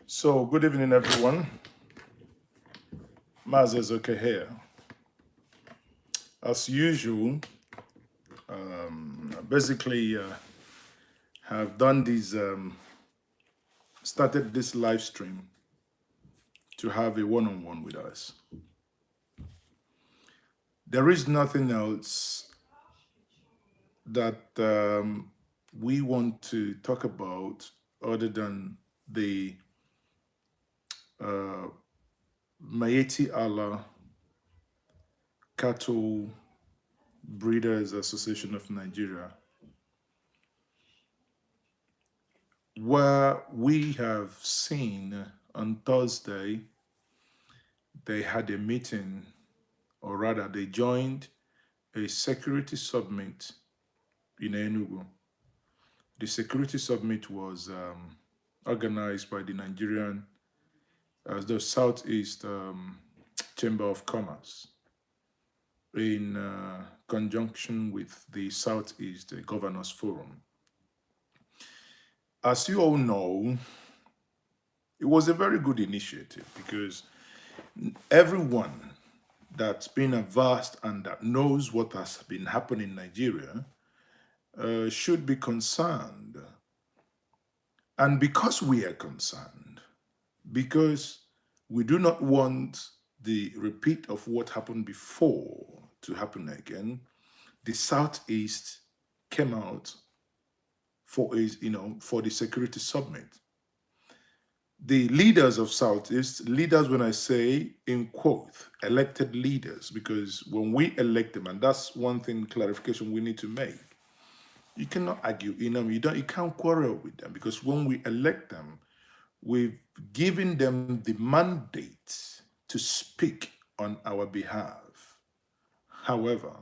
So, good evening, everyone. Ezeoke here. As usual, basically have done these, started this live stream to have a one-on-one with us. There is nothing else that we want to talk about other than the Miyetti Allah Cattle Breeders Association of Nigeria, where we have seen on Thursday they had a meeting, or rather, they joined a security summit in Enugu. The security summit was organized by the Nigerian, the Southeast Chamber of Commerce, in conjunction with the Southeast Governors Forum. As you all know, it was a very good initiative because everyone that's been averse and that knows what has been happening in Nigeria should be concerned. And because we are concerned, because we do not want the repeat of what happened before to happen again, the Southeast came out for the security summit. The leaders of Southeast, leaders when I say in quote, elected leaders, because when we elect them, and that's one thing clarification we need to make, you cannot argue, you can't quarrel with them, because when we elect them, we've given them the mandate to speak on our behalf. However,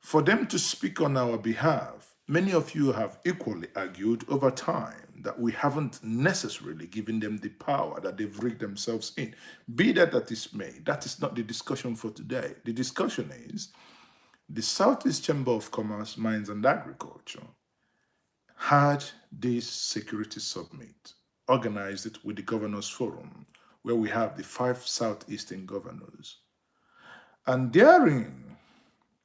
for them to speak on our behalf, many of you have equally argued over time that we haven't necessarily given them the power that they've rigged themselves in. Be that that is made, that is not the discussion for today. The discussion is the Southeast Chamber of Commerce, Mines and Agriculture had this security summit, organized it with the Governors Forum, where we have the 5 Southeastern governors. And therein,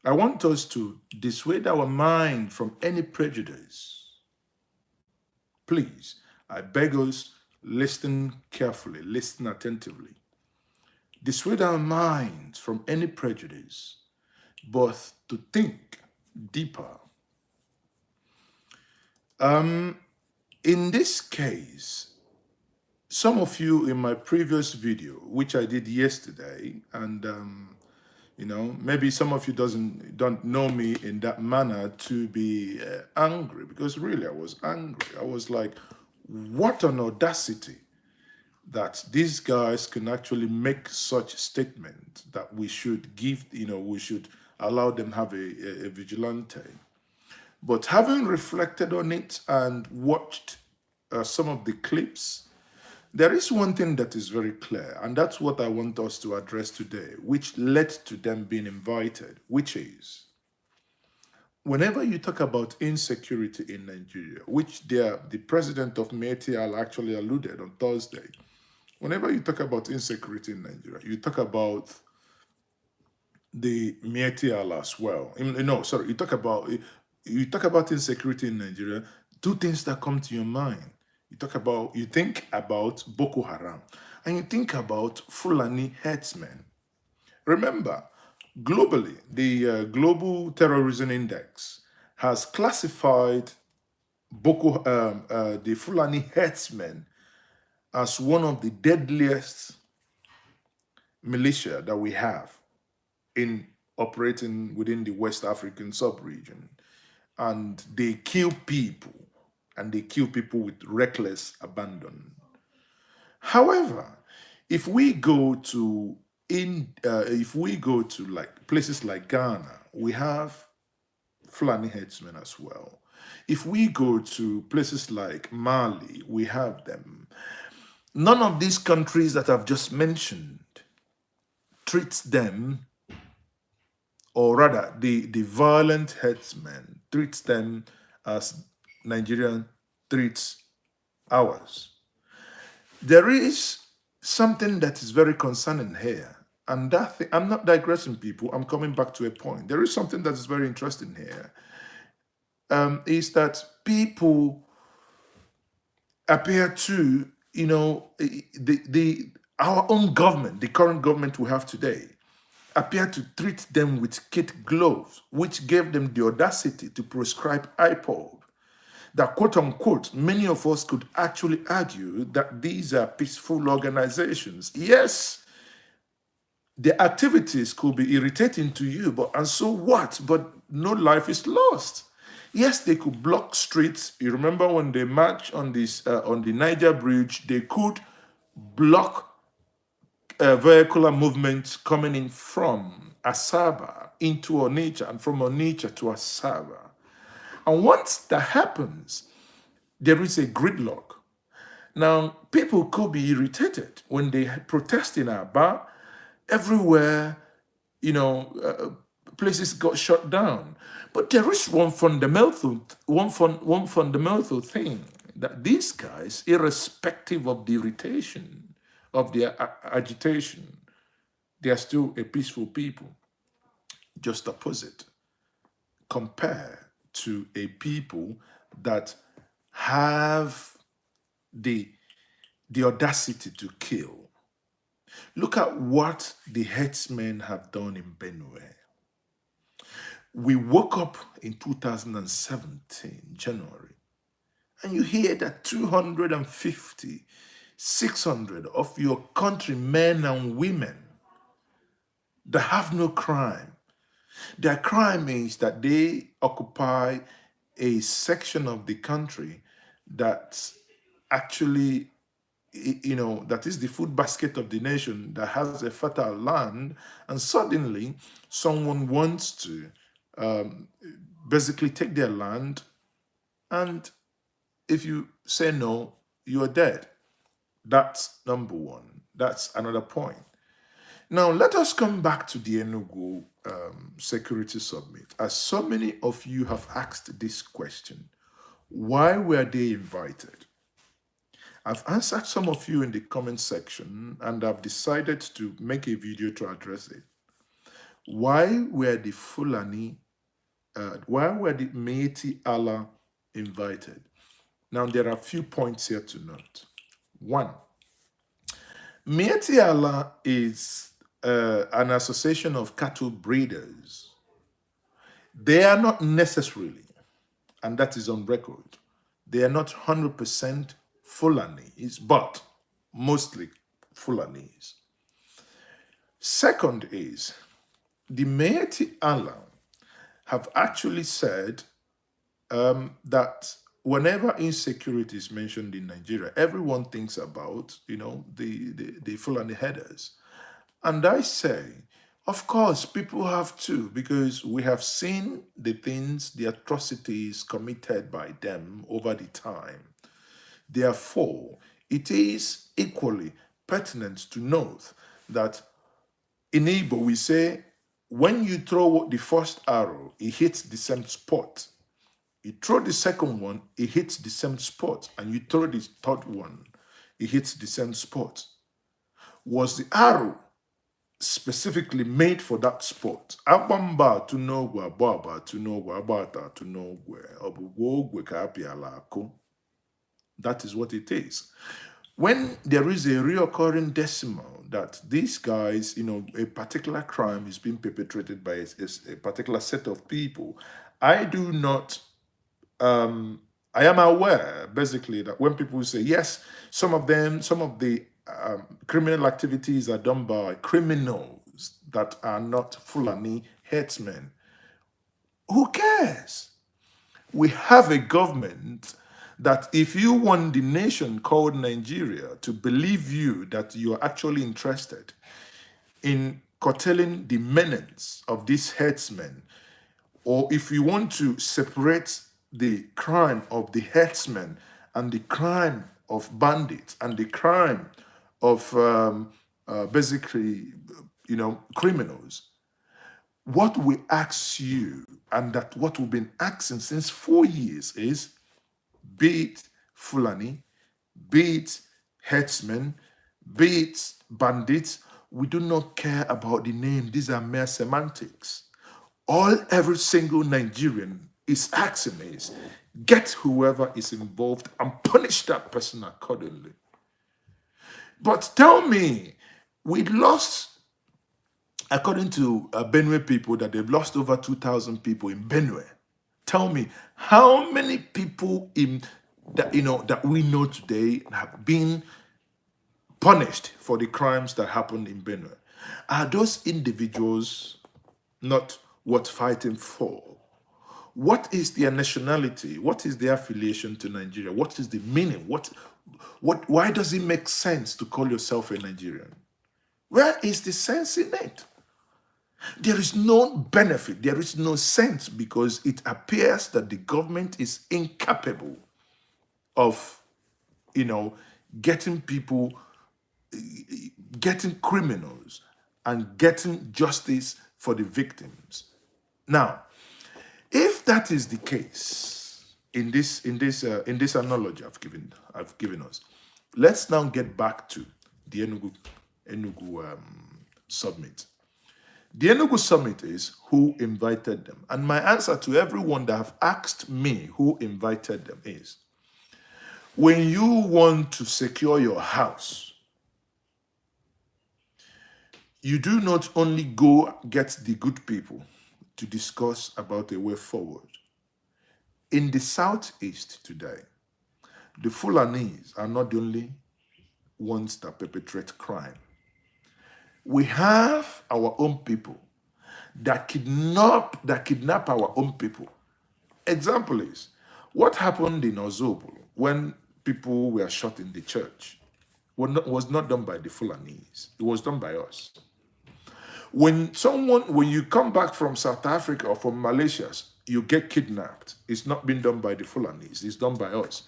I want us to dissuade our mind from any prejudice. Please, I beg us, listen carefully, listen attentively. Dissuade our minds from any prejudice, but to think deeper. In this case, some of you in my previous video, which I did yesterday, and maybe some of you don't know me in that manner to be angry, because really I was angry. I was like, what an audacity that these guys can actually make such statement that we should give, we should allow them have a vigilante. But having reflected on it and watched some of the clips, there is one thing that is very clear, and that's what I want us to address today, which led to them being invited, which is, whenever you talk about insecurity in Nigeria, which the president of Miyetti actually alluded on Thursday, whenever you talk about insecurity in Nigeria, you talk about the Miyetti as well. You talk about insecurity in Nigeria, 2 things that come to your mind. You think about Boko Haram, and you think about Fulani herdsmen. Remember, globally, the Global Terrorism Index has classified the Fulani herdsmen as one of the deadliest militia that we have in operating within the West African sub-region. And they kill people, and they kill people with reckless abandon. However, if we go to like places like Ghana, we have Fulani headsmen as well. If we go to places like Mali, we have them. None of these countries that I've just mentioned treats them, or rather, the violent headsmen treats them as Nigerian treats ours. There is something that is very concerning here. And that thing, I'm not digressing, people. I'm coming back to a point. There is something that is very interesting here. Is that people appear to, the our own government, the current government we have today, appear to treat them with kid gloves, which gave them the audacity to prescribe IPOB. That quote unquote, many of us could actually argue that these are peaceful organizations. Yes, the activities could be irritating to you, but and so what? But no life is lost. Yes, they could block streets. You remember when they marched on this on the Niger Bridge, they could block vehicular movements coming in from Asaba into Onitsha and from Onitsha to Asaba. And once that happens, there is a gridlock. Now, people could be irritated when they protest in Aba. Everywhere, places got shut down. But there is one fundamental thing that these guys, irrespective of the irritation, of their agitation, they are still a peaceful people. Just opposite. Compared to a people that have the audacity to kill. Look at what the headsmen have done in Benue. We woke up in 2017, January, and you hear that 250, 600 of your countrymen and women that have no crime. Their crime is that they occupy a section of the country that actually, that is the food basket of the nation, that has a fertile land, and suddenly someone wants to basically take their land, and if you say no, you are dead. That's number one. That's another point. Now, let us come back to the Enugu Security Summit. As so many of you have asked this question, why were they invited? I've answered some of you in the comment section, and I've decided to make a video to address it. Why were the Fulani, why were the Miyetti Allah invited? Now, there are a few points here to note. One, Miyetti Allah is an association of cattle breeders. They are not necessarily, and that is on record, they are not 100% Fulanis, but mostly Fulanis. Second is, the Miyetti Allah have actually said that whenever insecurity is mentioned in Nigeria, everyone thinks about, the Fulani headers. And I say, of course, people have to, because we have seen the things, the atrocities committed by them over the time. Therefore, it is equally pertinent to note that in Igbo we say, when you throw the first arrow, it hits the same spot. You throw the second one, it hits the same spot. And you throw the third one, it hits the same spot. Was the arrow specifically made for that spot? Abamba to nogwe, ababa to nogwe, abata to nogwe, obugwe kapiala ako. That is what it is. When there is a reoccurring decimal that these guys, a particular crime is being perpetrated by a particular set of people, I do not, I am aware, basically, that when people say, yes, some of the criminal activities are done by criminals that are not Fulani headsmen. Who cares? We have a government that if you want the nation called Nigeria to believe you that you are actually interested in curtailing the menace of these headsmen, or if you want to separate the crime of the headsmen and the crime of bandits and the crime of basically, criminals, what we ask you, and that what we've been asking since 4 years, is, be it Fulani, be it herdsmen, be it bandits, we do not care about the name. These are mere semantics. All every single Nigerian is asking is get whoever is involved and punish that person accordingly. But tell me, we lost, according to Benue people, that they've lost over 2,000 people in Benue. Tell me, how many people in that that we know today have been punished for the crimes that happened in Benue? Are those individuals not worth fighting for? What is their nationality? What is their affiliation to Nigeria? What is the meaning? Why does it make sense to call yourself a Nigerian? Where is the sense in it? There is no benefit, there is no sense, because it appears that the government is incapable of, getting people, getting criminals, and getting justice for the victims. Now, if that is the case in this analogy I've given us, let's now get back to the Enugu summit. The Enugu summit is who invited them, and my answer to everyone that have asked me who invited them is: when you want to secure your house, you do not only go get the good people to discuss about a way forward. In the southeast today, the Fulanese are not the only ones that perpetrate crime. We have our own people that kidnap our own people. Example is what happened in Ozobolo when people were shot in the church. Was not done by the Fulanese. It was done by us. When you come back from South Africa or from Malaysia, you get kidnapped. It's not been done by the Fulanese. It's done by us.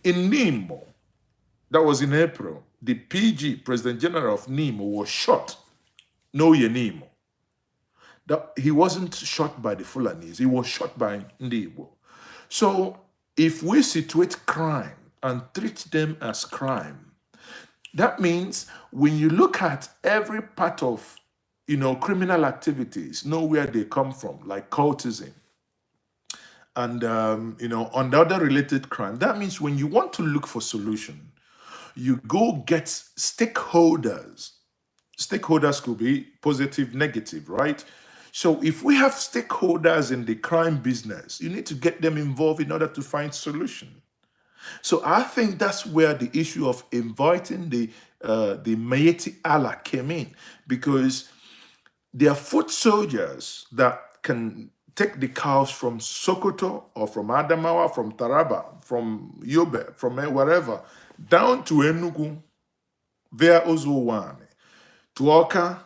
In Nimo, that was in April, the PG, President General of Nimo, was shot. No Nimo. That he wasn't shot by the Fulanese. He was shot by Ndi-Igbo. So if we situate crime and treat them as crime, that means when you look at every part of criminal activities, know where they come from, like cultism and on other related crime. That means when you want to look for solution, you go get stakeholders. Stakeholders could be positive, negative, right? So if we have stakeholders in the crime business, you need to get them involved in order to find solution. So I think that's where the issue of inviting the Miyetti Allah came in, because they are foot soldiers that can take the cows from Sokoto or from Adamawa, from Taraba, from Yobe, from wherever, down to Enugu, via Ozuwane, to Oka,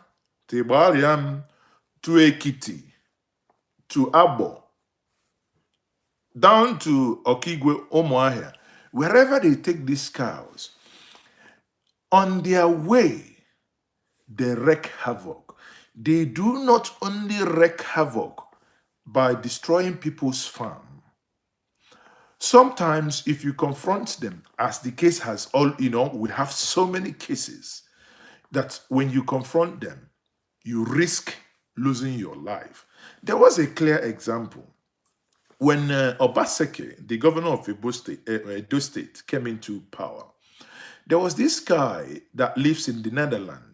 to Ibariam, to Ekiti, to Abo, down to Okigwe, Omoahia, wherever they take these cows, on their way, they wreak havoc. They do not only wreak havoc by destroying people's farm. Sometimes if you confront them, as the case has we have so many cases that when you confront them, you risk losing your life. There was a clear example. When Obaseki, the governor of Edo State, came into power, there was this guy that lives in the Netherlands.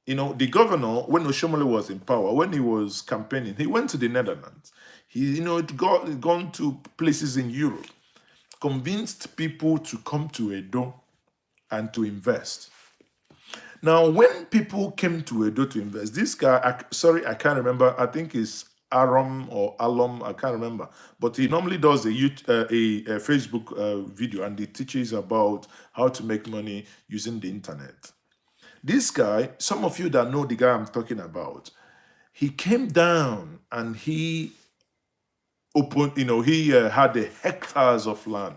The governor, when Oshomole was in power, when he was campaigning, he went to the Netherlands. He, gone to places in Europe, convinced people to come to Edo and to invest. Now, when people came to Edo to invest, this guy, I can't remember, I think it's Aram or Alum, I can't remember, but he normally does a Facebook video, and he teaches about how to make money using the internet. This guy, some of you that know the guy I'm talking about, he came down and he opened, he had the hectares of land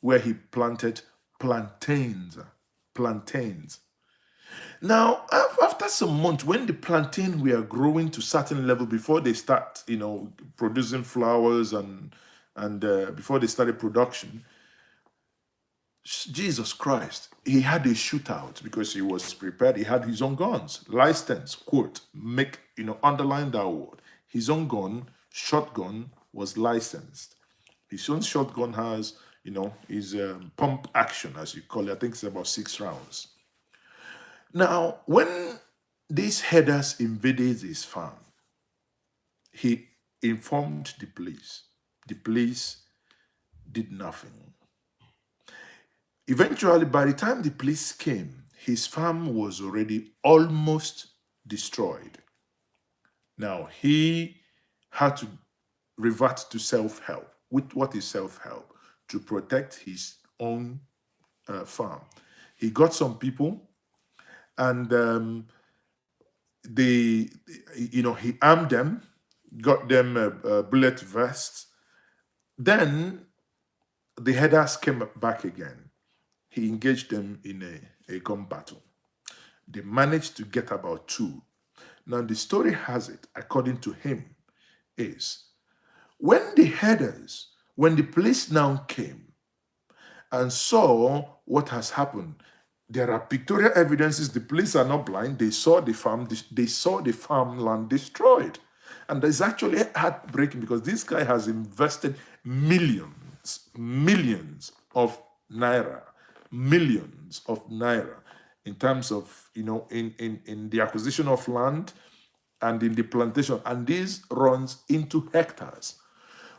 where he planted plantains. Now, after some months, when the plantain were growing to certain level, before they start, producing flowers and before they started production, Jesus Christ, he had a shootout because he was prepared. He had his own guns, licensed, quote, make, underline that word. His own gun, shotgun, was licensed. His own shotgun has, his pump action, as you call it. I think it's about 6 rounds. Now, when these headers invaded his farm, he informed the police. The police did nothing. Eventually, by the time the police came, his farm was already almost destroyed. Now, he had to revert to self-help. What is self-help? To protect his own farm. He got some people, and he armed them, got them bullet vests. Then the headers came back again. He engaged them in a gun battle. They managed to get about 2. Now, the story has it, according to him, is when the police now came and saw what has happened, there are pictorial evidences. The police are not blind. They saw the farmland destroyed. And it's actually heartbreaking because this guy has invested millions of naira in terms of, in the acquisition of land and in the plantation. And this runs into hectares.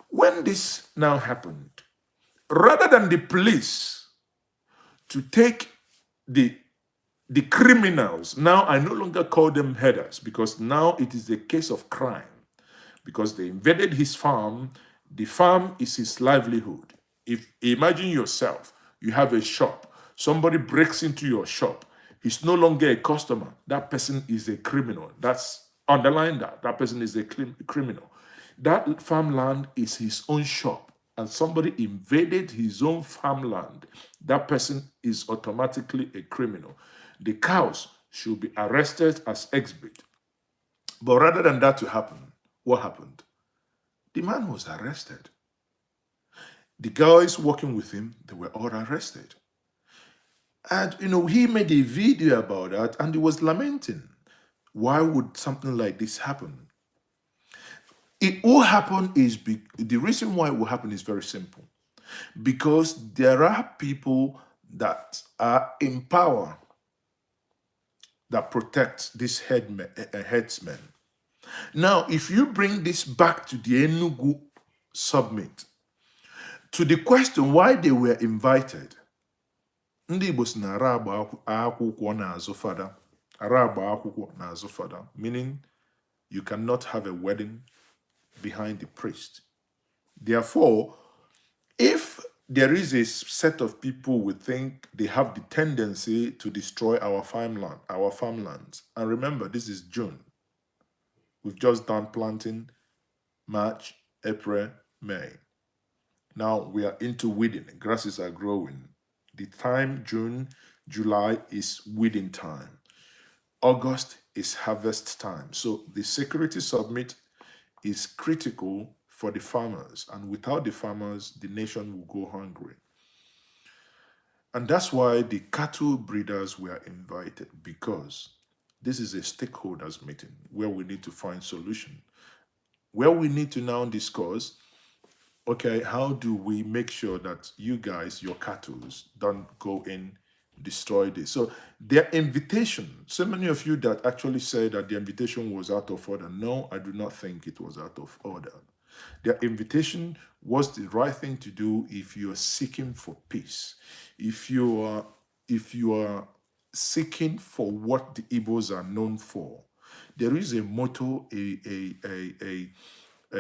When this now happened, rather than the police to take the criminals, now I no longer call them headers because now it is a case of crime because they invaded his farm. The farm is his livelihood. If imagine yourself, you have a shop, somebody breaks into your shop, he's no longer a customer. That person is a criminal. That's underline that. That person is a criminal. That farmland is his own shop, and somebody invaded his own farmland. That person is automatically a criminal. The cows should be arrested as exhibit. But rather than that to happen, what happened? The man was arrested. The guys working with him, they were all arrested. And, he made a video about that and he was lamenting. Why would something like this happen? It will happen the reason why it will happen is very simple. Because there are people that are in power that protect these headsmen. Now, if you bring this back to the Enugu summit, to the question why they were invited, Ndi-Igbo si na ara agba akwụkwọ n'azụ fada. Ara agba akwụkwọ n'azụ fada, meaning you cannot have a wedding behind the priest. Therefore, if there is a set of people who think they have the tendency to destroy our farmlands, and remember, this is June. We've just done planting, March, April, May. Now we are into weeding. Grasses are growing. The time, June, July, is weeding time. August is harvest time. So the Security Summit is critical for the farmers. And without the farmers, the nation will go hungry. And that's why the cattle breeders were invited, because this is a stakeholders meeting where we need to find solution. Where we need to now discuss, okay, how do we make sure that you guys, your cattle, don't go in, destroy this? So their invitation, so many of you that actually say that the invitation was out of order. No, I do not think it was out of order. Their invitation was the right thing to do if you are seeking for peace. If you are seeking for what the Igbos are known for, there is a motto, a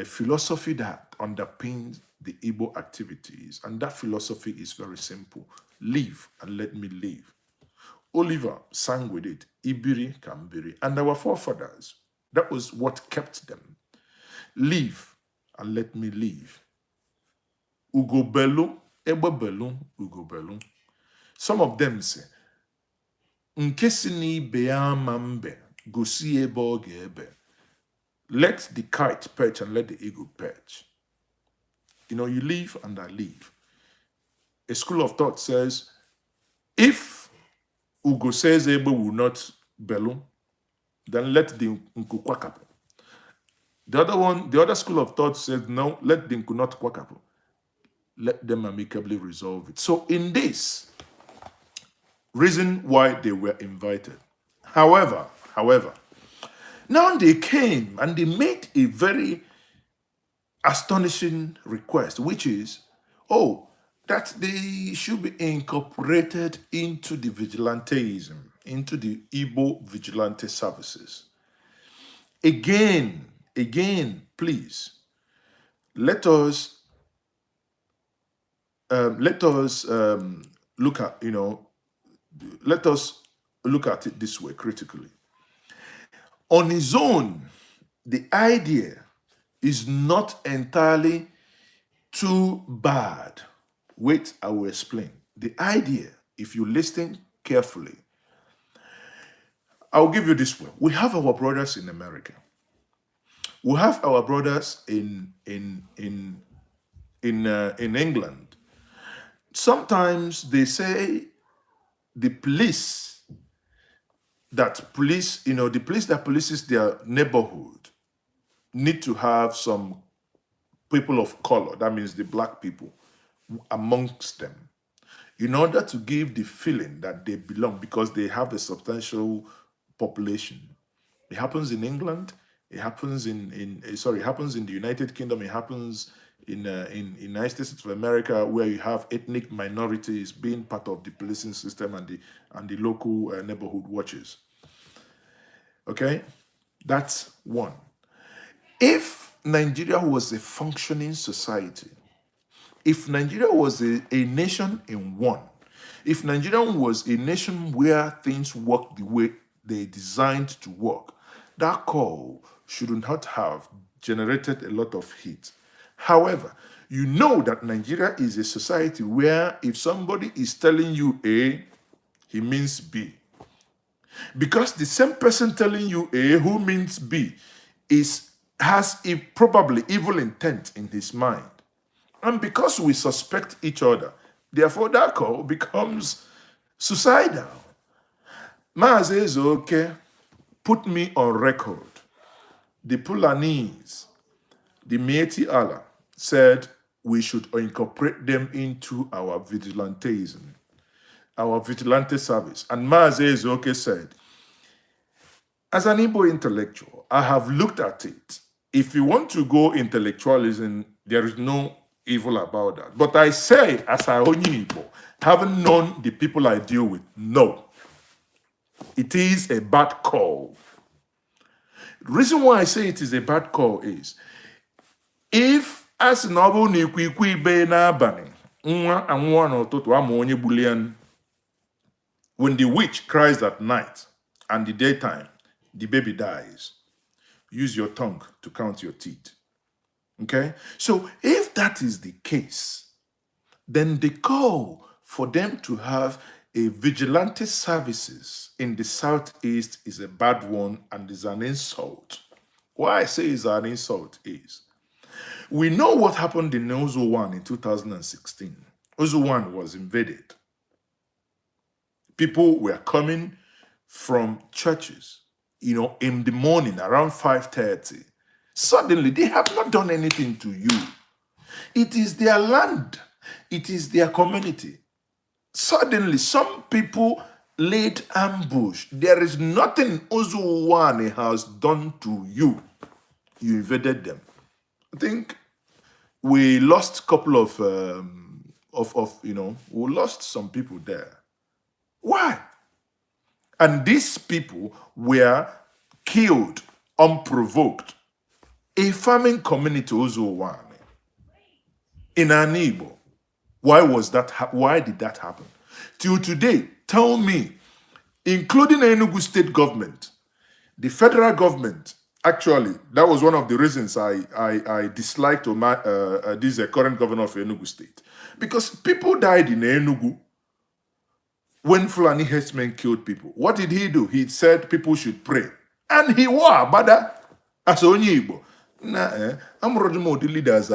philosophy that underpins the Igbo activities, and that philosophy is very simple: live and let me live. Oliver sang with it, Ibiri Kambiri, and our forefathers, that was what kept them. Live and let me live. Ugobelu, Ebebelu, Ugobelu. Some of them say, Nkesini beama mbe, gosi ebe oge ebe. Let the kite perch and let the eagle perch. You live and I live. A school of thought says, If Ugo says Egbe will not bellow, then let the Nku quack. The other school of thought said, no, let the Nku not quack. Let them amicably resolve it. So in this, reason why they were invited. However, now they came and they made a very astonishing request, which is, that they should be incorporated into the vigilanteism, into the Igbo vigilante services. Again, please, let us look at, let us look at it this way critically. On its own, the idea is not entirely too bad. Wait, I will explain. The idea, if you listen carefully, I'll give you this one. We have our brothers in America. We have our brothers in England. Sometimes they say the police that polices their neighborhood need to have some people of color, that means the black people, amongst them, in order to give the feeling that they belong, because they have a substantial population. It happens in England. It happens it happens in the United Kingdom. It happens in United States of America, where you have ethnic minorities being part of the policing system and the local neighborhood watches. Okay, that's one. If Nigeria was a functioning society, if Nigeria was a nation in one, if Nigeria was a nation where things work the way they designed to work, that call should not have generated a lot of heat. However, you know that Nigeria is a society where if somebody is telling you A, he means B. Because the same person telling you A who means B has probably evil intent in his mind. And because we suspect each other, therefore that call becomes suicidal. Maazị Ezeoke put me on record. The Pulanese, the Miyetti Allah, said we should incorporate them into our vigilantism, our vigilante service. And Maazị Ezeoke said, as an Igbo intellectual, I have looked at it. If you want to go intellectualism, there is no evil about that. But I say, as a Igbo, having known the people I deal with, no. It is a bad call. The reason why I say it is a bad call is, if as novel when the witch cries at night and the daytime, the baby dies. Use your tongue to count your teeth. Okay? So if that is the case, then the call for them to have a vigilante services in the Southeast is a bad one and is an insult. Why I say it's an insult is, we know what happened in Ozo 1 in 2016. Ozo 1 was invaded. People were coming from churches, in the morning around 5:30. Suddenly, they have not done anything to you. It is their land. It is their community. Suddenly, some people laid ambush. There is nothing Ozo 1 has done to you. You invaded them. I think we lost a couple of we lost some people there. Why? And these people were killed unprovoked. A farming community, Ozo 1, in Ndi-Igbo. Why was that? Why did that happen? Till today, tell me, including Enugu state government, the federal government, actually, that was one of the reasons I disliked this current governor of Enugu state. Because people died in Enugu when Fulani herdsmen killed people. What did he do? He said people should pray. And he wore Bada as Ndi-Igbo. I'm the leaders.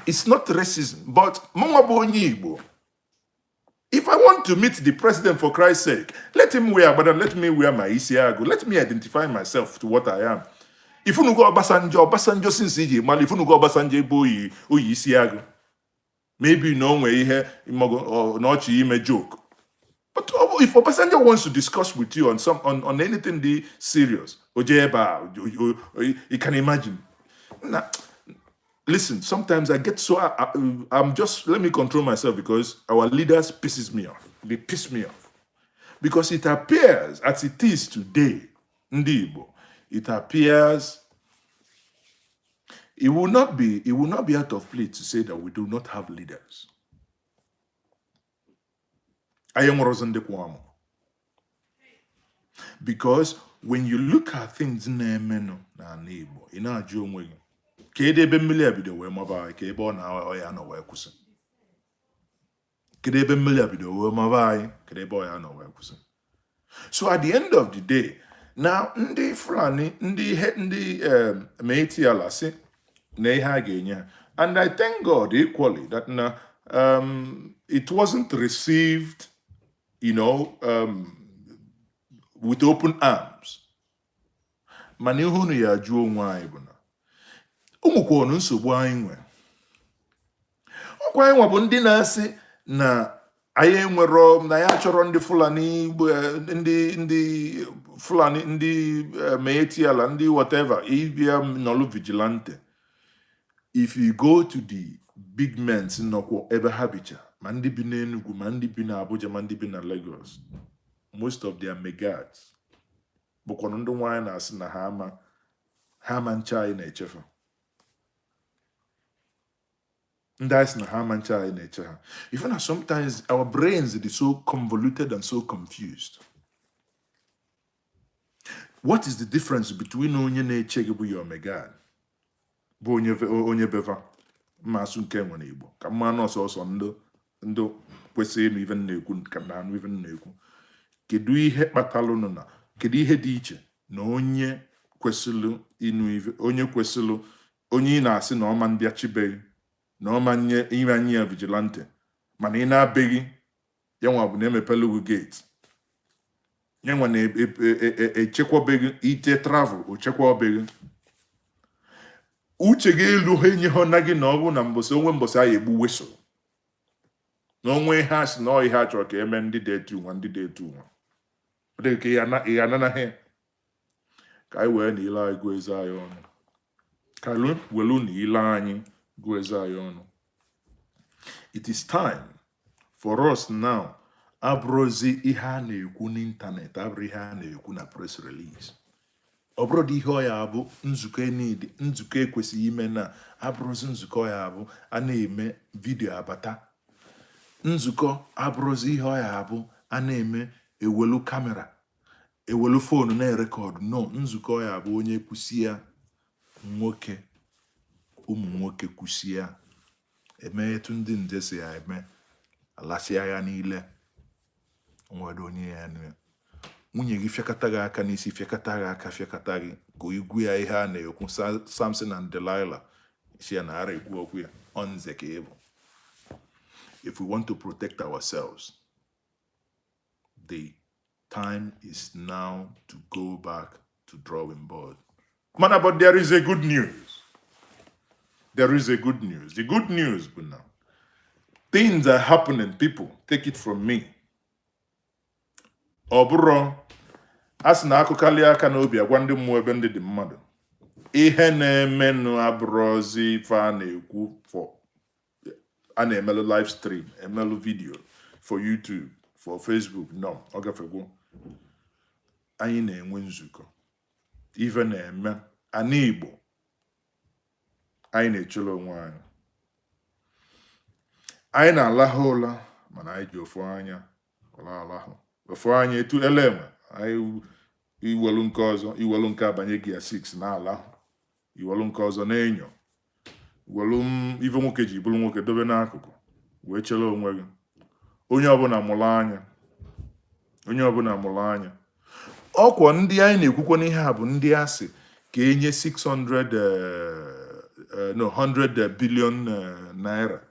It's not racism, but Ndi-Igbo. If I want want to meet the president, for Christ's sake, let him wear, but let me wear my Isiago. Let me identify myself to what I am. If you go Obasanjo since EJ, mal, if you go Obasanjo boy, Isiago. Maybe you know where he or not you a joke. But if Obasanjo wants to discuss with you on anything serious, Ojeba, you can imagine. Nah, listen, sometimes I get so I'm just, let me control myself, because our leaders pisses me off. They piss me off. Because it appears as it is today, Ndi-Igbo, it appears it will not be out of place to say that we do not have leaders. Because when you look at things in Igbo, in our John, Kedebe Milia video where Maba, Kebo na Oyano where Kusin. Kedebe Milia video where Maba, Kedebo Oyano where Kusin. So at the end of the day, now Ndi Fulani, Ndi Miyetti Alasi, Neha Genya, and I thank God equally that now it wasn't received, with open arms. Manihunu ya juo nwa ibuna. Ụmụkwọnụ nsogbu anyị nwe. Ọkwa anyị nwa bụ ndị na-asị na anyị enwero na ya chọrọ ndị Fulani, ndị Fulani, ndị Miyetti ala, ndị whatever, ibia nọlụ vigilante. If you go to the big men nọkwa ebe ha bicha, ma ndị bi n'Enugu, ma ndị bi na Abuja, ma ndị bi na Lagos, most of their megads bụkwanụ ndị nwaanyị na-asị na ha ama ncha anyị na-echefa. Even as sometimes our brains are so convoluted and so confused. What is the difference between onye na-eche bụ your megad? Bụ onye beva masu nke nwe n'Igbo. Ka mmanụ ọsọsọ ndo kwesịrị ịnụ even na-ekwu ka na anụ even na-ekwu. Kedu ihe kpatalụ nọ na kedu ihe dị iche na onye kwesịrị ịnụ ive, onye kwesịrị onye ị na-asị na ọma ndị achibeghị na ọma ime anyị ya vigilante, mana ị na-abeghị ya nwa bụ na-emepela ugwu gate, ya nwa na-echekwabeghị ite travel ochekwabeghị uche gị elu ha enye ha na gị na ọ bụ na mbọsị onwe mbọsị anyị egbu weso na onwe ha si na ọhịa chọrọ ka eme ndị dị etu nwa ọ dịghị ka ị ananaghị ka anyị wee na ile anyị gụọ eze anyị ọnụ, ka welu na ile anyị gụọ eze anyị ọnụ. It is time for us now, abụrụzi ihe a na-ekwu n'ịntanet, abụrụ ihe a na-ekwu na press release. Ọ bụrụ dị ihe ọ ya abụ nzukọ ekwesịghị ime na abụrụzi nzukọ ya abụ a na-eme vidio abata. Nzukọ abụrụzi ihe ọ ya abụ a na-eme ewelu kamera, ewelu fonu na-erekọdụ. No, nzukọ ya abụ onye kwụsịa nwoke, ụmụ nwoke kwụsịa eme etu ndị nje si ya eme, alasịa ya niile, nwere onye ya nụ. Nwunye gị fịakọta gị aka n'isi, fịakọta gị aka, fịakọta gị ka igwu ya ihe a na-ekwu Samson and Delilah si ya na ara ekwu okwu ya Nze ka ịbụ. If we want to protect ourselves, the time is now to go back to drawing board. Man, but there is a good news. There is a good news. The good news, but now things are happening. People, take it from me. Oburo, as na akụkali aka n'obi agwa ndị mmụọ ebe ndị dị mmadụ. Ihe na-emenụ abụrụzi ife a na-ekwu for a na-emelụ live stream, emelụ video for YouTube, for Facebook. No, ọ gafegwo. Anyị na-enwe nzukọ. Ife na-eme ana Igbo. Anyị na-echelo onwe anyị. Anyị na-alahụ ụla mana anyị ji ofu anya alahụ. Ofu anya etu elenwe anyị iwelu nke ọzọ, iwelu nke abanye gị ya 6 na-alahụ, iwelu nke ọzọ na-enyo, iwelu ife nwoke ji bụrụ nwoke dobe n'akụkụ wee chere onwe gị. Onye ọbụla mụrụ anya, onye ọbụla mụrụ anya. Ọkwa ndị anyị na-ekwukwa n'ihe a bụ ndị asị ka enye 100 billion naira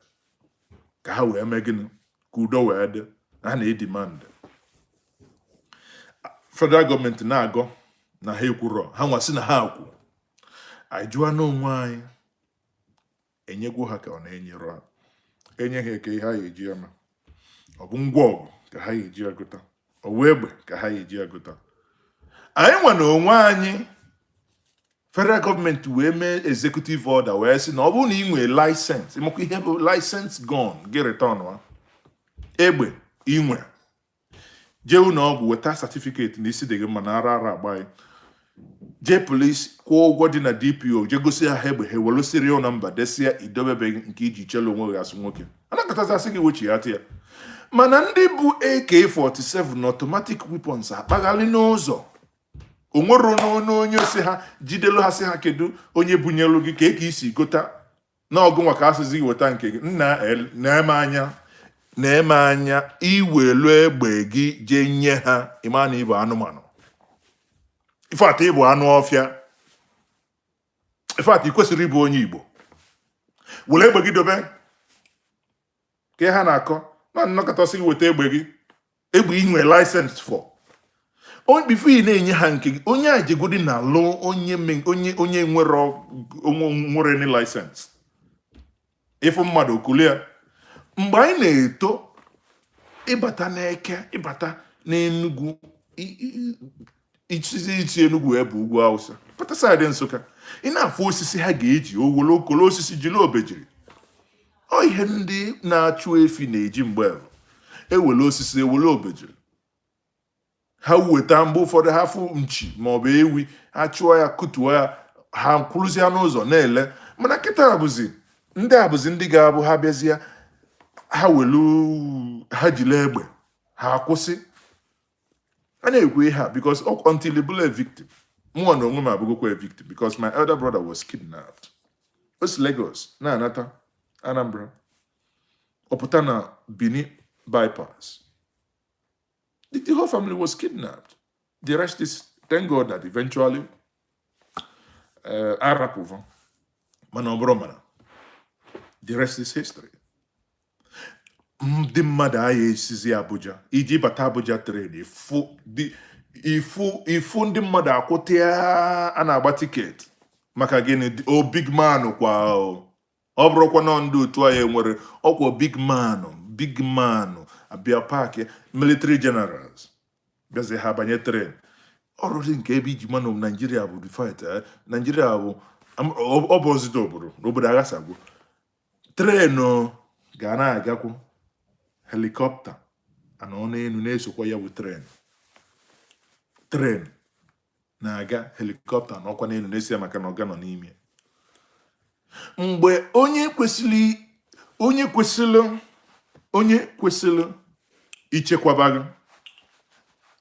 ka ha wee mee gịnị, ka udo wee dị. na demand federal government na-agọ na ha ekwuro ha nwasị na ha akwu anyị jụọ n'onwe anyị enyegwo ha ka ọ na-enyere ha enye ha eke ha eji ama ọ bụ ngwa ọgụ ka ha eji agụta ọ wee egbe ka ha eji agụta anyị nwa na onwe anyị federal government wee mee executive order wee sị na ọ bụrụ na ị nwee license ịmakwa ihe bụ license gun gị return ha egbe inwe jee ụlọ ọgwụ weta certificate na isi dị gị mma na ara agbaghị jee police kwụọ ụgwọ dị na DPO jee gosi ha egbe ha welu serial number desia idobebeghị nke iji chelo onwe gị asụ nwoke anakọtazi asị gị wechighata ya mana ndị bụ AK-47 na automatic weapons akpaghalị n'ụzọ onwero n'onye si ha jidelu ha si ha kedu onye bunyelu gị ka isi gota na ọgụ nwa ka asịzi weta nke gị na-eme anya iwelu egbe gị jee nye ha ịma na ịbụ anụmanụ ifeatị ịbụ anụ ọfịa ifeatị ikwesịrị ịbụ onye Igbo were egbe gị dobe ka ha na-akọ na nnọkọtasị gị weta egbe gị egbe inwe license for bifo ị na-enye ha nke gị onye a jegodi na alụ onye nwere ni license ịfụ mmadụ okulia mgbe anyị na-eto ịbata n'Eke ịbata n'Enugu iti Enugu ebe ugwu Hausa pata side Nsụka ị na-afụ osisi ha ga-eji owolo okolo osisi jiri obejiri ọ ihe ndị na-achụ efi na-eji mgbe ewele osisi ewele obejiri ha weta mgbe ụfọdụ ha fụ nchi maọbụ ewi ha chụọ ya kutuo ya ha kwụrụzie n'ụzọ na-ele mana kịta abụzi ndị ga-abụ ha bịazie ha welu ha jile egbe ha kwụsị a na-ekwe ha because until you be a victim mụnwa na onwe m abụgokwa a victim because my elder brother was kidnapped o si Lagos na-anata Anambra ọpụta na Benin bypass the whole family was kidnapped. The rest is, thank God that eventually Arapuva Manobromana. The rest is history. Ndị mmadụ anyị esizi Abuja iji bata Abuja trade ifu ndị mmadụ akwụta a na-agba tiketi maka gịnị o big man kwa ọ bụrụkwa na ndị otu anyị nwere ọkwa big man abịa paaki military generals bịazi ha banye tren ọrụ nke ebe iji manụ Nigeria bụ the fight Nigeria bụ ọ bụ ozito obodo n'obodo aghasagbo trenu ga na-agakwu helikọpta anọ n'elu na-esokwa ya bụ tren na-aga helikọpta n'ọkwa n'elu na-esi ya maka na ọga nọ n'ime mgbe onye kwesịrị ichekwaba gị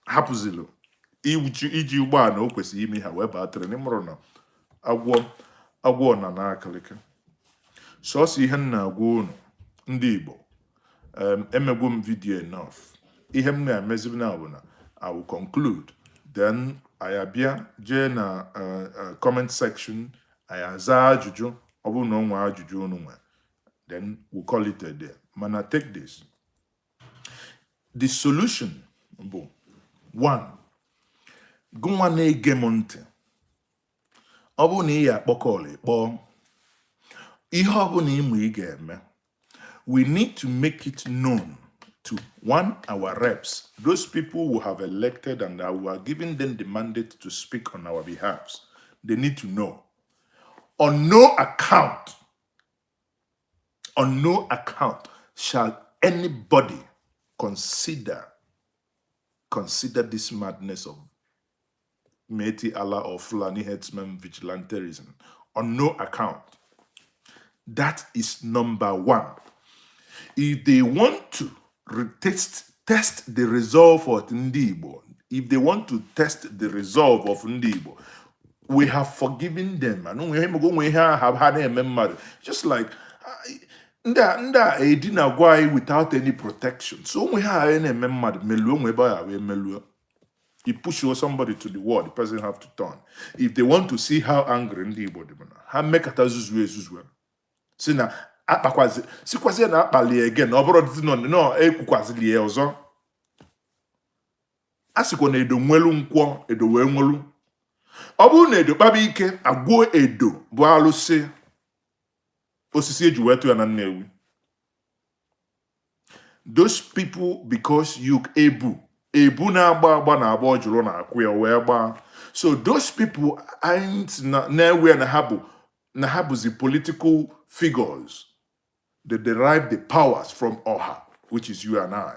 hapụzilụ iji ụgbọala o kwesịrị ime ha wee baa tren mụrụ na agwọ na n'akalịka sọsọ ihe m na-agwa unu ndị Igbo emegwo m video enough ihe m na-emeziri na bụ na I will conclude then I abịa jee na comment section I aza ajụjụ ọ bụrụ na ọ nwe ajụjụ unu nwe then we'll call it a day mana take this the solution bụ 1 gụnwa na-ege m ntị ọ bụrụ na ị ya akpọkọlị kpọọ ihe ọ bụla ịmụ ị ga-eme we need to make it known to our reps, those people who have elected and who are giving them the mandate to speak on our behalf. They need to know. On no account shall anybody consider this madness of Miyetti Allah or Fulani headsman vigilanterism. On no account. That is number 1. If they want to test the resolve of Ndi-Igbo, if they want to test the resolve of Ndi-Igbo, we have forgiven them. Just like without any protection. So we have you push somebody to the wall, the person have to turn. If they want to see how angry Ndi-Igbo ha mekata Sina akpakwazi sikwazi na akpali again ọ bụrụ no ekwukwazili ya ọzọ sikwa na edo nwelu nkwọ edo wee nwelu ọ bụrụ na edo kpaba ike agwuo edo bụ alụsị osisi eji wee tụ ya na Nnewi. Those people, because you ebu na-agba agba na agba ojuru na akwụ ya wee gbaa. So those people ain't nowhere na the political figures. They derive the powers from Ọha, which is you and I.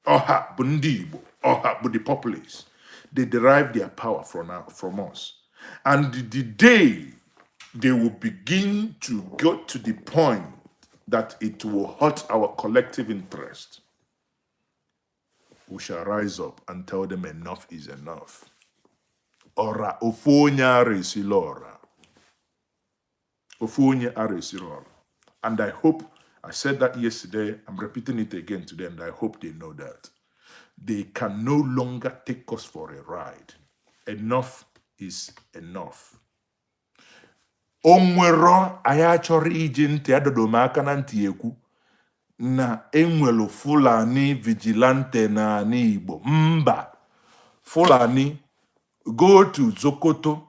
Ọha bụ Ndi-Igbo, Ọha bụ the populace. They derive their power from us. And the day they will begin to get to the point that it will hurt our collective interest, we shall rise up and tell them enough is enough. Ora ofonye aresila ora. Ofonye aresila ora. And I hope, I said that yesterday, I'm repeating it again today, and I hope they know that. They can no longer take us for a ride. Enough is enough. Onwero aya chọrọ iji ntị adodomaka na ntị ekwu na enwelu Fulani vigilante na Ndi-Igbo. Mba. Fulani, go to Zokoto,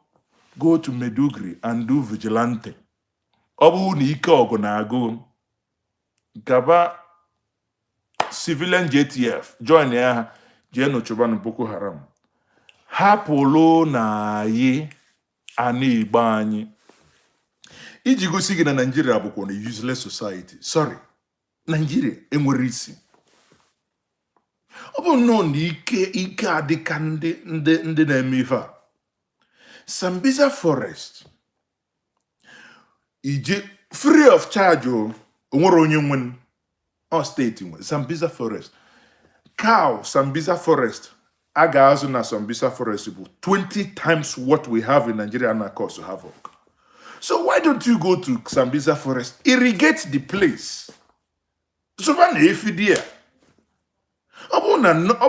go to Medugri and do vigilante. Ọ bụ na ike ọgụ na-agụ gaba civilian JTF join ya jee n'ochobanu Boko Haram. Hapụlụ na anyị ani Igbo anyị. Iji gosi gị na Nigeria bụkwa na useless society. Sorry, Nigeria enwere isi. Ọ bụ nnọọ na ike adịka ndị na-eme ife a. Sambisa Forest ije free of charge o onwere onye nwen ọ steeti nwe Sambisa Forest. Cow Sambisa Forest a ga-azụ na Sambisa Forest bụ 20 times what we have in Nigeria na cause havoc. So why don't you go to Sambisa Forest, irrigate the place? So na efidia. Ọ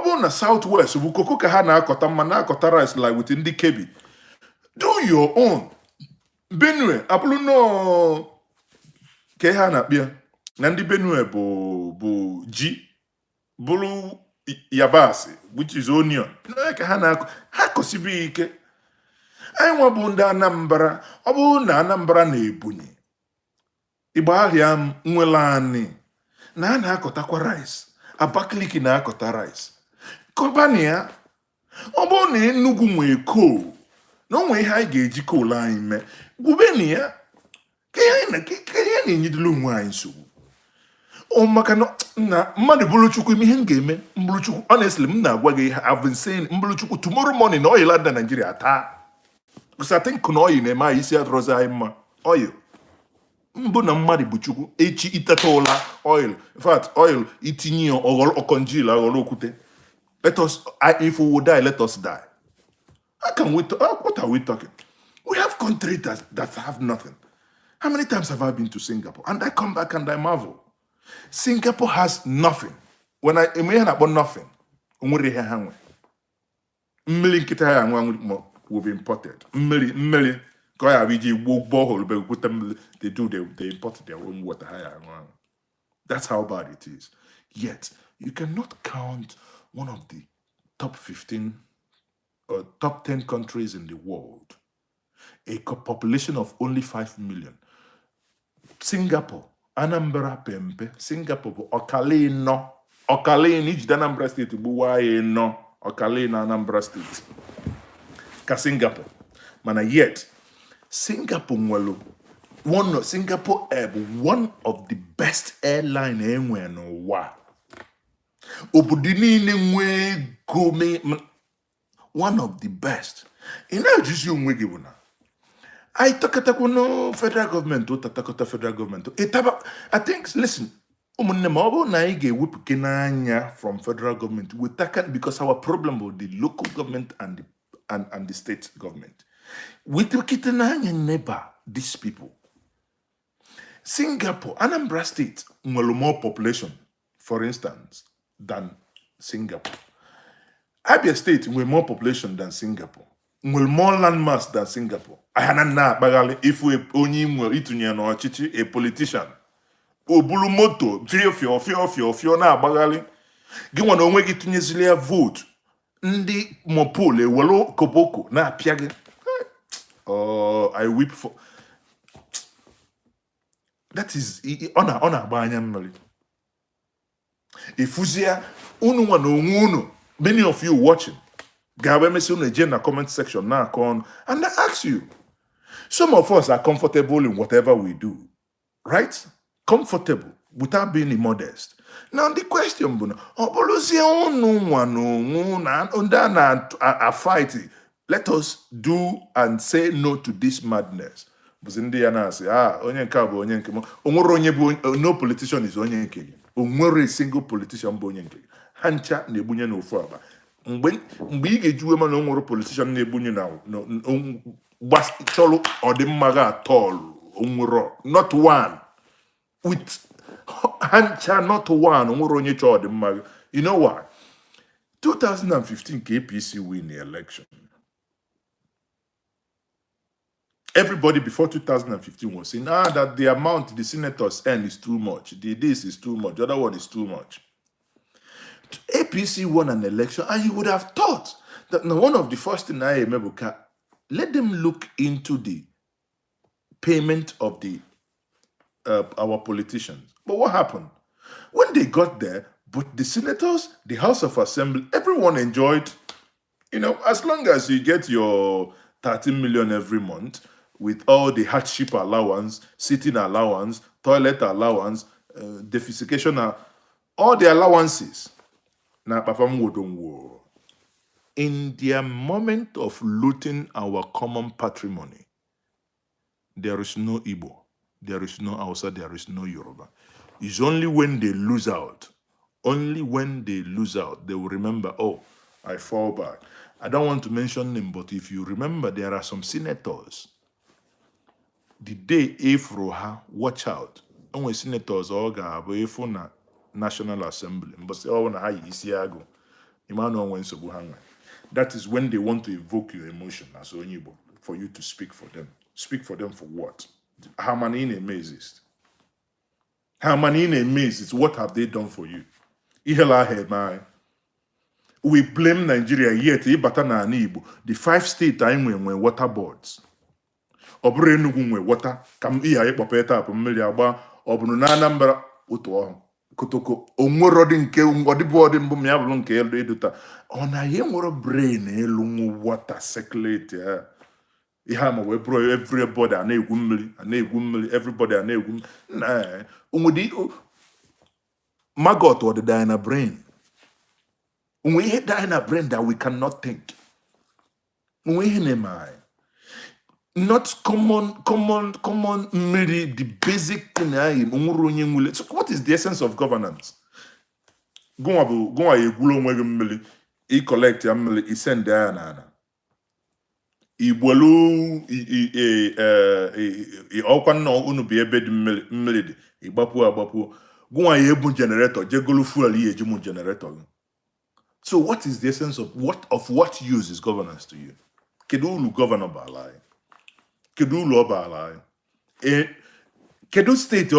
bụ na Southwest bụ koko ka ha na-akọta mma na-akọta rice like with ndị Kebbi. Do your own. Benue abụrụ no ke ha na-akpịa na ndị Benue bụ ji bụrụ yabasị, which is onion. Ka ha kosibi ike. Anyị nwa bụ ndị Anambra. Ọ bụ na Anambra na Ebonyi Igba ahịa m nwele anyị na na-akọtakwa rice. Abakaliki na-akọta rice. Kọbania ọ bụ na Enugu nwee coal na onwe ihe anyị ga-eji coal anyị mee gwubeni ya ka ya na-enyedolu onwe anyị nsogbu. O maka na mmadụ bụrụ Chukwu ime ihe m ga-eme mbụrụ Chukwu. Honestly, m na-agwa gị ihe I've been saying mbụrụ Chukwu tomorrow morning na oil ada Nigeria taa. Because I think na oil na-eme anyị isi adọrọzi anyị mma. Oil mbụ na mmadụ bụ Chukwu echi iteta ụla oil. In fact, oil itinye ọkọnjil aghọrọ okwute. Let us, if we will die, let us die. How can we what are we talking? We have countries that have nothing. How many times have I been to Singapore? And I come back and I marvel. Singapore has nothing. When I hear about nothing, will be imported. They import their own water. That's how bad it is. Yet, you cannot count one of the top 15 or top 10 countries in the world, a population of only 5 million. Singapore, Anambra Pempe, Singapore, Okalino, each Anambra State, Buwaye Okalino, Anambra State. Ka Singapore. Mana yet, Singapore, one of the best airline anywhere in the world. One of the best. In that just you I talk no federal government federal government. I think listen, from federal government because our problem with the local government and the state government. We took it neighbor these people. Singapore, Anambra State, more population, for instance, than Singapore. Abia State, with more population than Singapore. With more landmass than Singapore. If we only a politician, Obulu moto, fio na bagali. Give one onwe gitunyezilia vote. Ndi mopole welo koboko na piage. Oh, I weep for that is ona banya mmiri. Ifuzia unu nwa no unu. Many of you watching. Gawe mesi unu eje na comment section na kon and I ask you. Some of us are comfortable in whatever we do, right? Comfortable without being immodest. Now the question, a fight. Let us do and say no to this madness. No politician is onye nke. Onwere single politician bụ onye nke. Hancha na-ebunye n'ofu aba. Mgbe ị ga-ejuwe ma na onwere politician na-ebunye na cholo or the maga at all. Not one. With Hancha, not one. You know why? 2015 KPC win the election. Everybody before 2015 was saying, that the amount the senators earn is too much. This is too much. The other one is too much. APC won an election, and you would have thought that now one of the first things I remember, let them look into the payment of the our politicians. But what happened? When they got there, but the senators, the House of Assembly, everyone enjoyed, as long as you get your 13 million every month with all the hardship allowance, sitting allowance, toilet allowance, defecation, all the allowances. Now, in their moment of looting our common patrimony, there is no Igbo, there is no Hausa, there is no Yoruba. It's only when they lose out, they will remember, oh, I fall back. I don't want to mention them, but if you remember, there are some senators. The day Afroha, watch out. Only senators all go na National Assembly. But say, oh, na Isiago. That is when they want to evoke your emotion as Onyibo, for you to speak for them. Speak for them for what? How many amazes? How many amazes? What have they done for you? We blame Nigeria yet, the 5 states are in water boards. Obere Enugu nwe water, kam iya ikpopeta apụ mmiri agba, obunu na Anambra otu ọhụ. Kotoko, onwero dị nke ọdịbọdị mbụ ya bụrụ nke elu eduta. Ọ na ihe nwere brain elu nwu water circulate ya. Ihe ama wee bro everybody a na-egwu mmiri, everybody a na-egwu mmiri. Na onwedi maggot ọdịda na brain. Onwe ihe die na brain that we cannot think. Onwe ihe na-eme. Not common, the basic thing. So what is the essence of governance? Go a gulo I collect I send there na. I bolu okwan no unu be ebe di mmiri I gbapu. Go a ebu generator, jegolu fuel ejimu generator. So what is the essence of what use is governance to you? Kedu governor balai? Kedu state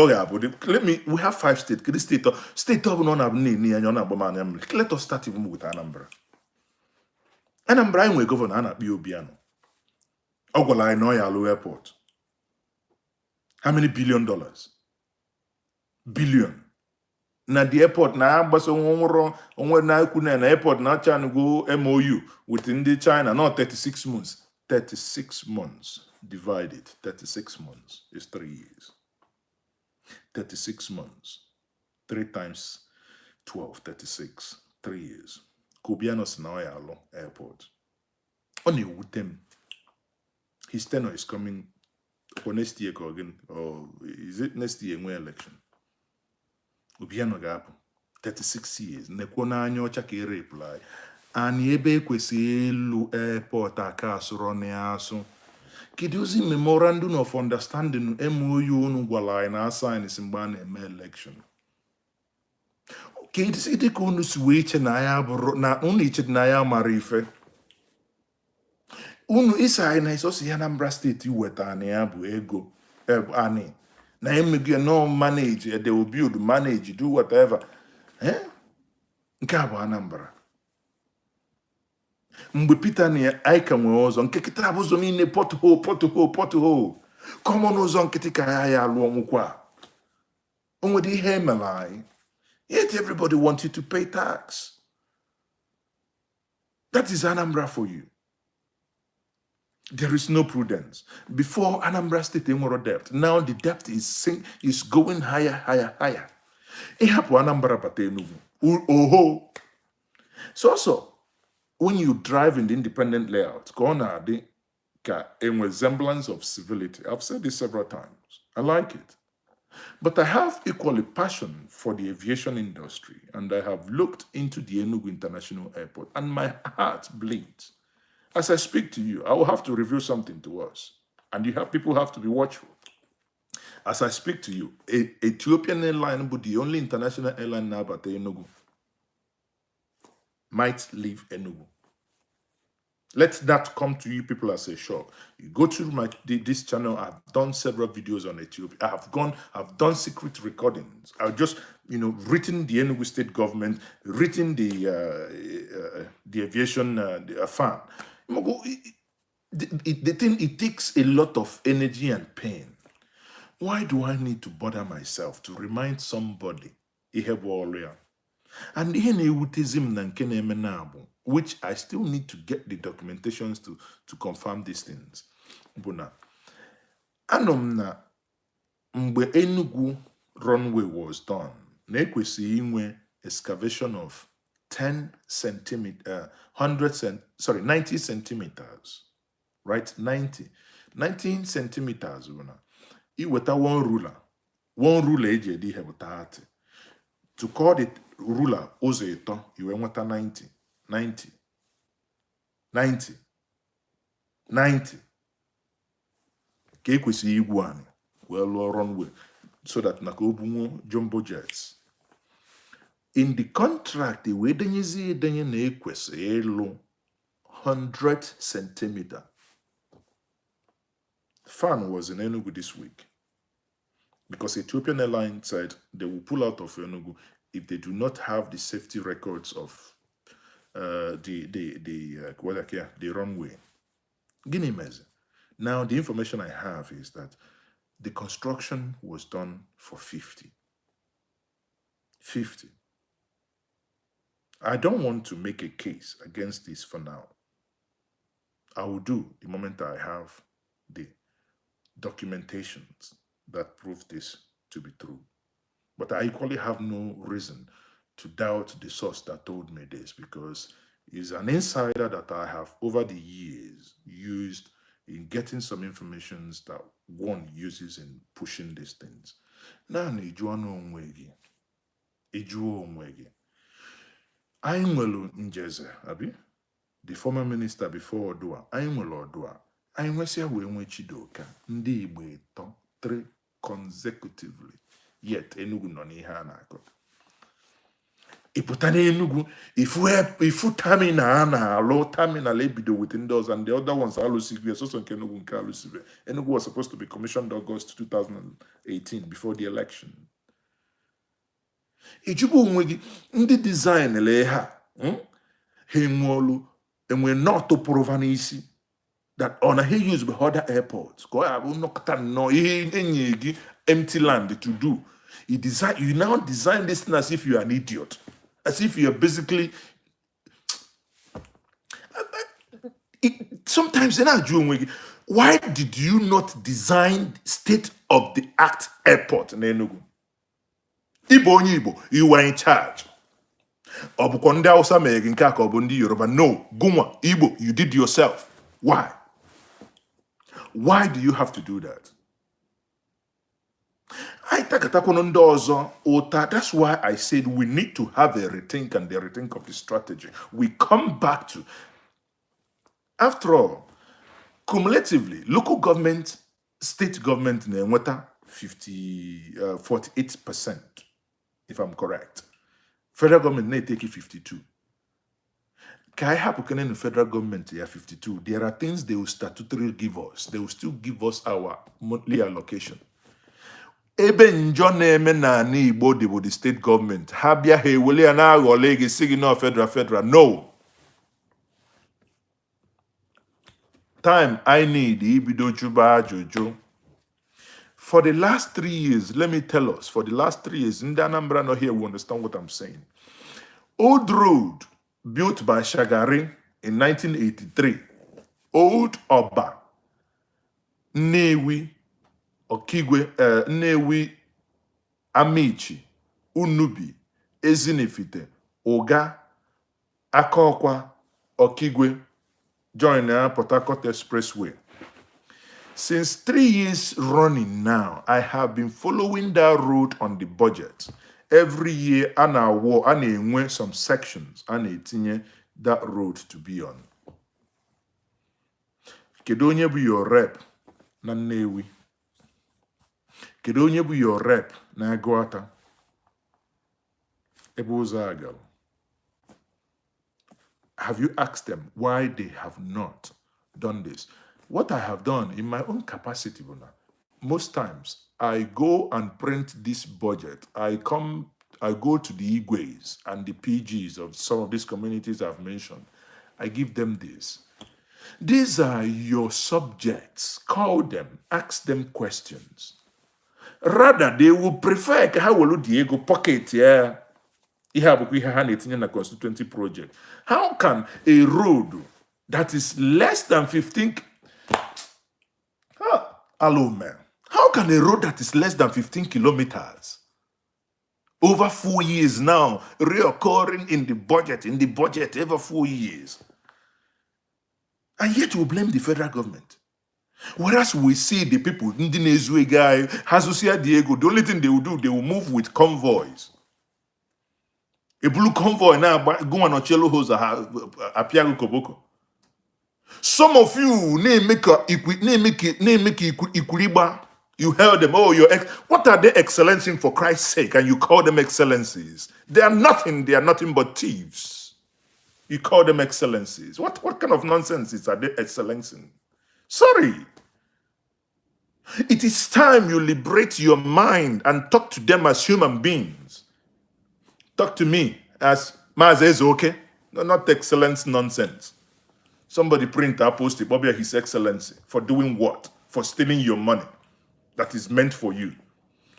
we have 5 states. Kedu state of let us start even with Anambra. Anambra we governor Anakpi Obiano. Ogwala Inoyalu Airport. How many $billion? Billion. Na the airport na baso onwe na kuna na airport na cha go MOU within the China, not 36 months. 36 months. Divided, 36 months is 3 years. 36 months, 3 times 12, 36, 3 years. Kobianos Naoyalo Airport. Only with them. His tenure is coming for next year again, or is it next year when election? Kobiano Gap, 36 years. Nekona anyocha ke reply. Ani ebe kwesi elu airport akasuro aso. Kiduzi memorandum of understanding MOU n'ugwala na assign simbane election. Okay, this is the kunu switch na ya bro na unu iche na ya marife. Unu isa na iso si Anambra State iweta na ya bu ego ani. Na emegu no manage, they will build, manage, do whatever. Nke a bụ Anambra. Mgbe Peter ni aika nwe ụzọ nke kịta bụ ụzọ niile pothole common ụzọ nkịtị ka ya alụ ọnwụkwa onwe dị ihe emere anyị. Yet everybody wants you to pay tax. That is Anambra for you. There is no prudence. Before Anambra State more debt. Now the debt is going higher. Ihapu Anambra bata Enugu. Oho. So when you drive in the independent layout, corner the a resemblance of civility. I've said this several times. I like it. But I have equally passion for the aviation industry, and I have looked into the Enugu International Airport, and my heart bleeds. As I speak to you, I will have to reveal something to us, and people have to be watchful. As I speak to you, Ethiopian airline, but the only international airline now but Enugu, might leave Enugu. Let that come to you people as a shock. You go to this channel. I've done several videos on Ethiopia. I've done secret recordings. I've just written the Enugu state government, written the aviation fan. It takes a lot of energy and pain. Why do I need to bother myself to remind somebody? And which I still need to get the documentations to confirm these things. Buna. Anomna mgbe Enugu runway was done, na-ekwesị inwe excavation of 90 centimeters. Right? 19 centimeters. Iweta one ruler eji edi ihe bụ 30. To call the ruler ụzọ ịtọ, iwe nweta 90 ka ekwesịghị igwu anyị wee lụọ runway so that na ka o bunwo jumbo jets. In the contract, wee denye na ekwesị ịlụ 100 centimeter. Fan was in Enugu this week because Ethiopian Airlines said they will pull out of Enugu if they do not have the safety records of the runway. Guinea meze. Now the information I have is that the construction was done for 50. I don't want to make a case against this for now. I will do the moment I have the documentations that prove this to be true. But I equally have no reason to doubt the source that told me this, because he's an insider that I have over the years used in getting some information that one uses in pushing these things. Now, Njenje, abi, the former minister before Odua, Odua, Chidoka, Ndi-Igbo 3 consecutively. Yet Enugu no ni ha na-akọ. Ipụta n'Enugu, ifu terminal ebido within those, and the other ones alụsibe, so nke Enugu nke alụsibe. Enugu was supposed to be commissioned August 2018 before the election. Ijubu onwe gị ndị design ele ha enwe not to prove n'isi that on he use by other airports. Go abu nokta no he empty land to do. You now design this thing as if you are an idiot, as if you are basically. Sometimes why did you not design state-of-the-art airport in Enugu? Igbo, you were in charge. No, Gumwa, Igbo, you did yourself. Why? Why do you have to do that? That's why I said we need to have a rethink and the rethink of the strategy. We come back to, after all, cumulatively, local government, state government, 48%, if I'm correct. Federal government may take it 52. Can I have the federal government 52? There are things they will statutorily give us. They will still give us our monthly allocation. Even John na Ndi-Igbo with the state government. Habia he wele na agole ge sigi no federal. No. time I need ibido juba jojo. For the last 3 years, let me tell us, for the last 3 years, in the Anambra not here, we understand what I'm saying. Old road built by Shagari in 1983, Old Oba, Nnewi, Okigwe, Nnewi, Amici, Unubi, Ezinifite, Oga, Akokwa, Okigwe, join Port Harcourt Expressway. Since 3 years running now, I have been following that route on the budget. Every year, I went some sections, and that road to be on. Kedonye bu your rep na Nnewi. Kedonye bu your rep na Agụata. Ebe ụzọ agara. Have you asked them why they have not done this? What I have done in my own capacity, most times I go and print this budget. I go to the Igwes and the PGs of some of these communities I've mentioned. I give them this. These are your subjects. Call them, ask them questions. Rather, they will prefer how will Diego pocket here. In a constituency project. How can a road that is less than 15 hello man, how can a road that is less than 15 kilometers over 4 years now reoccurring in the budget over 4 years, and yet we blame the federal government? Whereas we see the people, Ndi-Igbo guy, Hazusia Diego, the only thing they will do, they will move with convoys. A blue convoy now go on Ochelo Hosa Apiago Koboko. Some of you you held them, oh, what are they excellencing for Christ's sake? And you call them excellencies. They are nothing but thieves. You call them excellencies. What kind of nonsense are they excellencing? Sorry. It is time you liberate your mind and talk to them as human beings. Talk to me as Ezeoke, no, not excellence nonsense. Somebody print or post it, Bobby, His Excellency, for doing what? For stealing your money that is meant for you.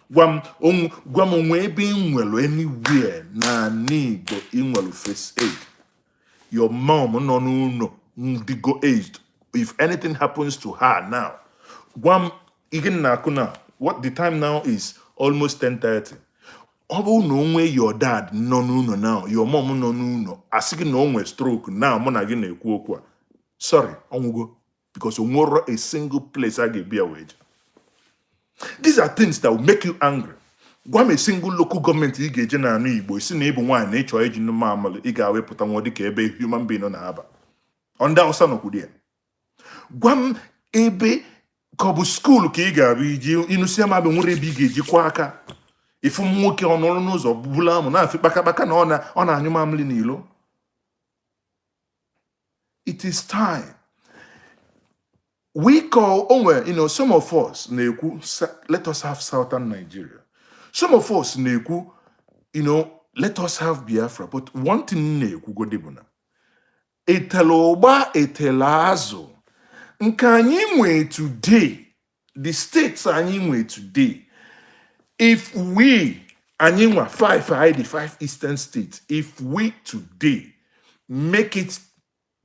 Anywhere na need go face aid. Your mom no go aged. If anything happens to her now, what the time now is almost 10:30. No way your dad no now, your mom no. Asking no way stroke now, sorry, because tomorrow a single place I give be a wage. These are things that will make you angry. Gwam a single local government igage na Ndi-Igbo isi na ebu nwaanyị na ịchọ eji no mamalo ị ga-awepụta nwa dịka ebe human being na aba. Onda osa no kudia. Gwam ebe kobu school ka ị ga-abụ iji inusi ama be nwere ebe ị ga-eji kwa aka. Ifu nwoke ọnụrụ n'ụzọ bubula amụ na-afị kpakakpaka na ọ na-anyụ mamịrị n'ilo. It is time. We call, some of us, let us have Southern Nigeria. Some of us, let us have Biafra. But one thing, eteloba etelazo. Nkanyimwe today, the states anyimwe today, if we, anyimwa the 5 eastern states, if we today make it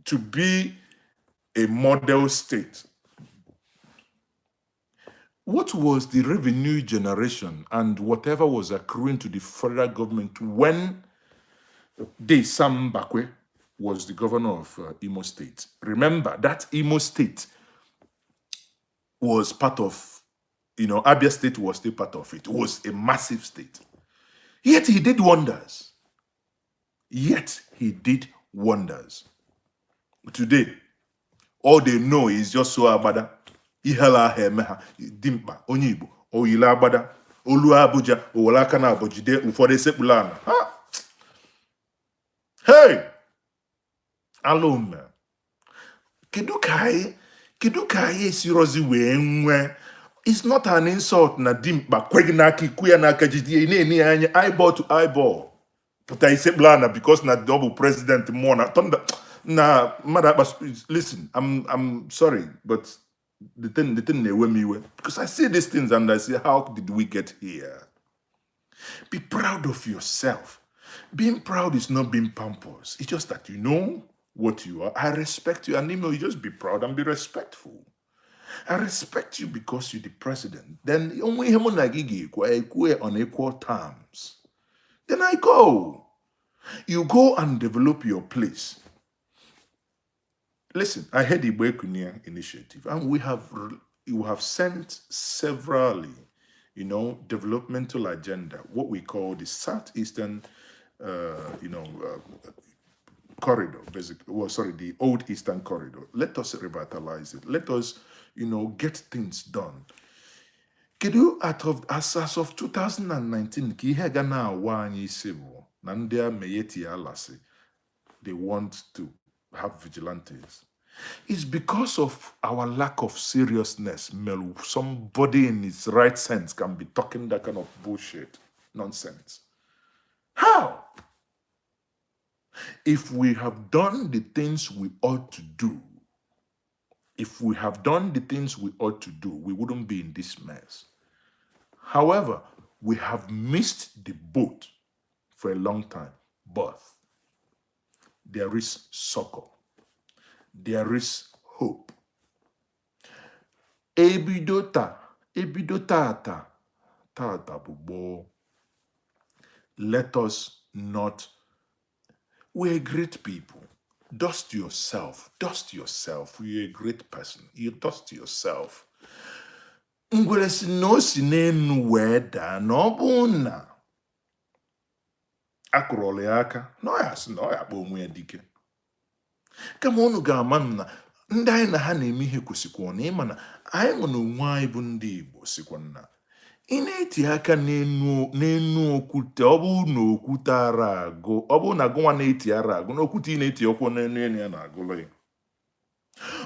to be a model state, what was the revenue generation and whatever was accruing to the federal government when Sam Bakwe was the governor of Imo State? Remember, that Imo State was part of, Abia State was still part of it. It was a massive state. Yet he did wonders. Today, all they know is just so abada. Ihala hemeha dimpa onyibo oyila abada olu abuja owolaka na abojide ufode sepulana. Hey, alone. Kedu kai sirozi we. It's not an insult na dimpa kweginaki kuya na kajidi ni eyeball to eyeball. But I say blana because na double president more na thunder. Nah, mother, but listen, I'm sorry, but the thing they wear me with, because I see these things and I say, how did we get here? Be proud of yourself. Being proud is not being pompous. It's just that you know what you are. I respect you, and you just be proud and be respectful. I respect you because you're the president. Then only him on equal terms. Then I go. You go and develop your place. Listen, I had the Igbo initiative, and you have sent severally, developmental agenda, what we call the Southeastern, corridor, basically. Well, sorry, the old Eastern corridor. Let us revitalize it. Let us, get things done. Kedu as of 2019, ka ihe ga na-awa anyị isi bụ na ndị Miyetti alasi, they want to have vigilantes. It's because of our lack of seriousness. Somebody in his right sense can be talking that kind of bullshit, nonsense. How? If we have done the things we ought to do, we wouldn't be in this mess. However, we have missed the boat for a long time, but there is succor. There is hope. Ebidota tata bubo. Let us not. We're great people. Dust yourself. You're a great person. You dust yourself. Ngwere si no si n'enu wee daa na ọ bụ na akụrụla ya aka na ọ ya sị na ọ ya akpọ onwe ya dike. Kama unu ga-ama na ndị anyị na ha na-eme ihe kwesịkwa na ịma na anyị nwe na onwe anyị bụ ndị Igbo sikwa na ị na-eti aka n'enu okwute, ọ bụ na okwute ara agụ, ọ bụ na gụnwa na-eti ara agụ na okwute ị na-eti ọkwụ n'enu ya na-agụlụ ya.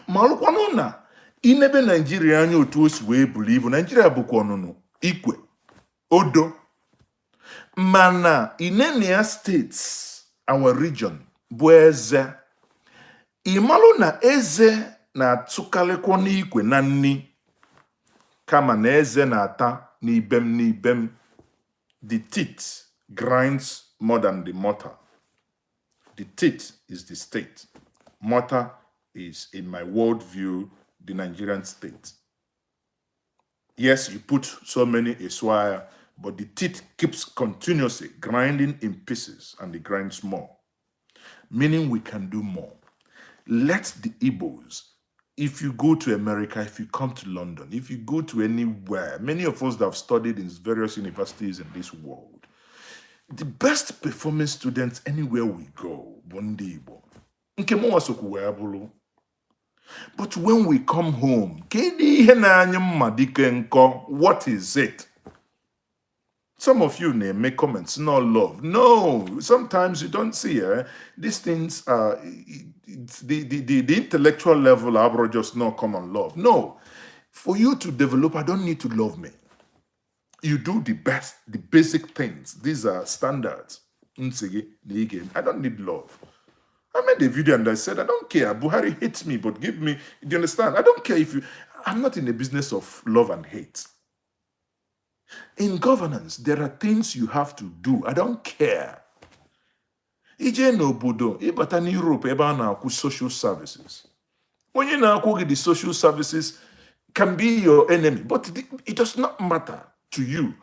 Ma ọlụkwanụ na inebe Naijiria anya otu o si wee buru ibu, Naijiria bụkwa ọnụnụ ikwe odo, mana Inenia states, our region, bụ eze. Ịmalụ na eze na-atụkalịkwa n'ikwe na nni kama na eze na-ata n'ibem. The teeth grinds more than the mortar. The teeth is the state. Mortar is, in my worldview, the Nigerian state. Yes, you put so many Eswaya, but the teeth keeps continuously grinding in pieces, and it grinds more. Meaning we can do more. Let the Igbos, if you go to America, if you come to London, if you go to anywhere, many of us that have studied in various universities in this world, the best performing students anywhere we go, Ndi-Igbo. But when we come home, what is it? Some of you make comments, no love. No, sometimes you don't see these things are the intellectual level are just not common love. No, for you to develop, I don't need to love me. You do the basic things. These are standards. I don't need love. I made a video and I said, I don't care. Buhari hates me, but give me, do you understand? I don't care if you, I'm not in the business of love and hate. In governance, there are things you have to do. I don't care. Ije n'obodo, ịbata n'Europe ebe a na-akwụ social services. Onye na-akwụ the social services can be your enemy, but it does not matter to you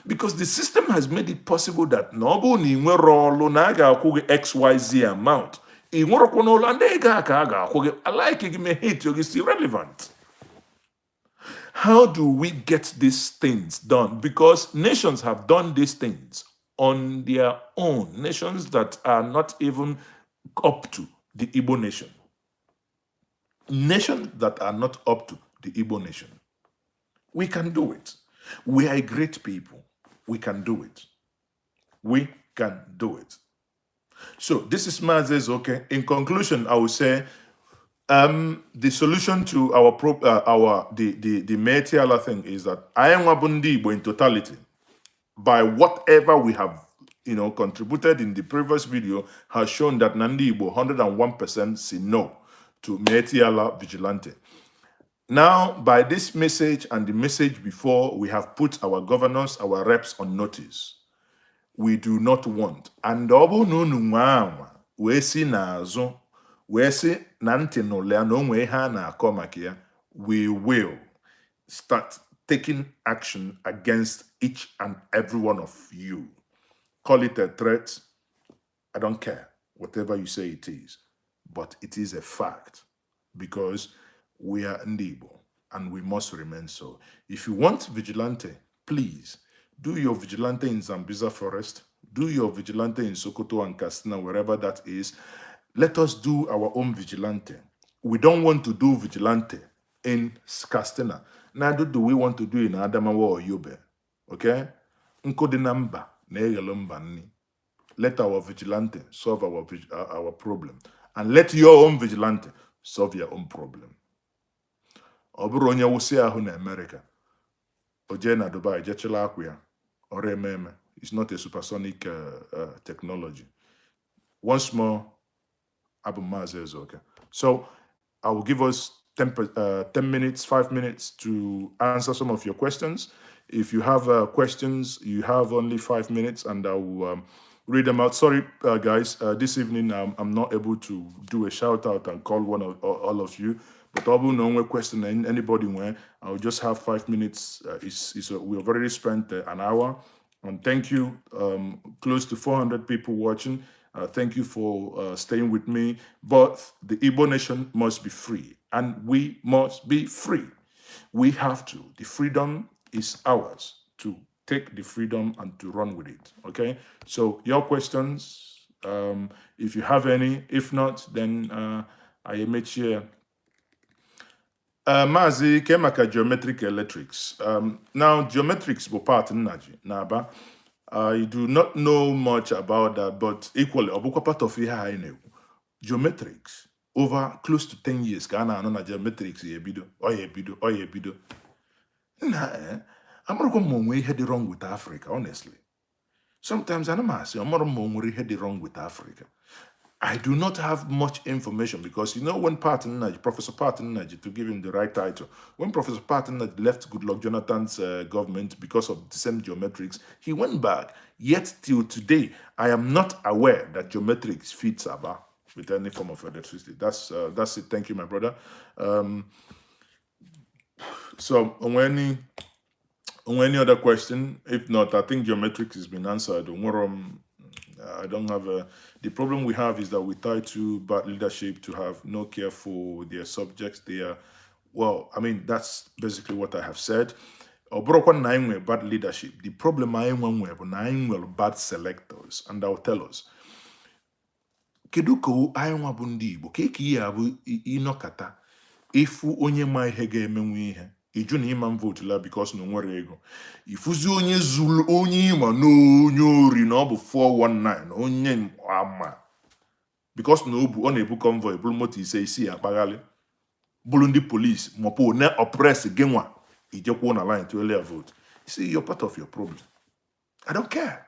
because the system has made it possible that na ọ bụ na ị nwere ọlụ na a ga-akwụ gị XYZ amount. Ị nwerekwa n'ụlọ ndị ego a ka a ga-akwụ gị. I like gị me hate you, it's irrelevant. How do we get these things done? Because nations have done these things on their own. Nations that are not even up to the Igbo nation. Nations that are not up to the Igbo nation. We can do it. We are great people. We can do it. We can do it. So this is Ezeoke. In conclusion, I would say the solution to the Miyetti Allah thing is that I am Ndi-Igbo in totality by whatever we have contributed in the previous video has shown that Ndi-Igbo 101% say no to Miyetti Allah Vigilante. Now, by this message and the message before, we have put our governors, our reps on notice. We do not want. And obu nunu nwa we si n'azụ we si na ntị n'ụlọ ya na onwe ha na-akọ maka ya, we will start taking action against each and every one of you. Call it a threat. I don't care. Whatever you say it is. But it is a fact. Because we are Ndi-Igbo. And we must remain so. If you want vigilante, please do your vigilante in Zambiza Forest. Do your vigilante in Sokoto and Katsina, wherever that is. Let us do our own vigilante. We don't want to do vigilante in Katsina. Neither do we want to do in Adamawa or Yobe. Okay? Nkodinamba, Negelomba ni. Let our vigilante solve our problem. And let your own vigilante solve your own problem. Oburu onye wusi ahụ na America. Oje na Dubai, jechela akwya. Ore meme. It's not a supersonic technology. Once more, Abu Ezeoke. So I will give us 10 minutes, 5 minutes to answer some of your questions. If you have questions, you have only 5 minutes, and I will read them out. Sorry, guys, this evening I'm not able to do a shout out and call all of you. But I will know question anybody when I'll just have 5 minutes. We've already spent an hour. And thank you, close to 400 people watching. Thank you for staying with me. But the Igbo nation must be free, and we must be free. We have to. The freedom is ours to take the freedom and to run with it. Okay? So your questions, if you have any. If not, then I make sure. Mazi Kemaka Geometric Electrics. Now, geometrics will part in Naji, Naba. I do not know much about that, but equally, Obuka part of I know. Geometrics, over close to 10 years, Ghana and geometrics, yebido. I'm not going to head wrong with Africa, honestly. Sometimes I'm not head wrong with Africa. I do not have much information because, when Professor Patton, to give him the right title, when Professor Patton left Goodluck Jonathan's government because of the same geometrics, he went back. Yet till today, I am not aware that geometrics fits Aba with any form of electricity. That's it. Thank you, my brother. So, on any other question? If not, I think geometrics has been answered. I don't have the problem we have is that we tie to bad leadership to have no care for their subjects. That's basically what I have said. Bad leadership. The problem I am bad selectors, and I'll tell us. Keduko ayonwa bụ Ndi-Igbo keke ya bụ inokata ifu onye ma ihe ga-emenwe ihe iju na imam vote la because no nwere ego ifuzi onye zulu onye ima no onye ori na ọ bụ 419 onye ama because no obu ọ na-ebu convoy bulu moto isi akpaghali bulu ndị police mopo na oppress genwa ijekwo na line to earlier vote. See, you're part of your problem. I don't care.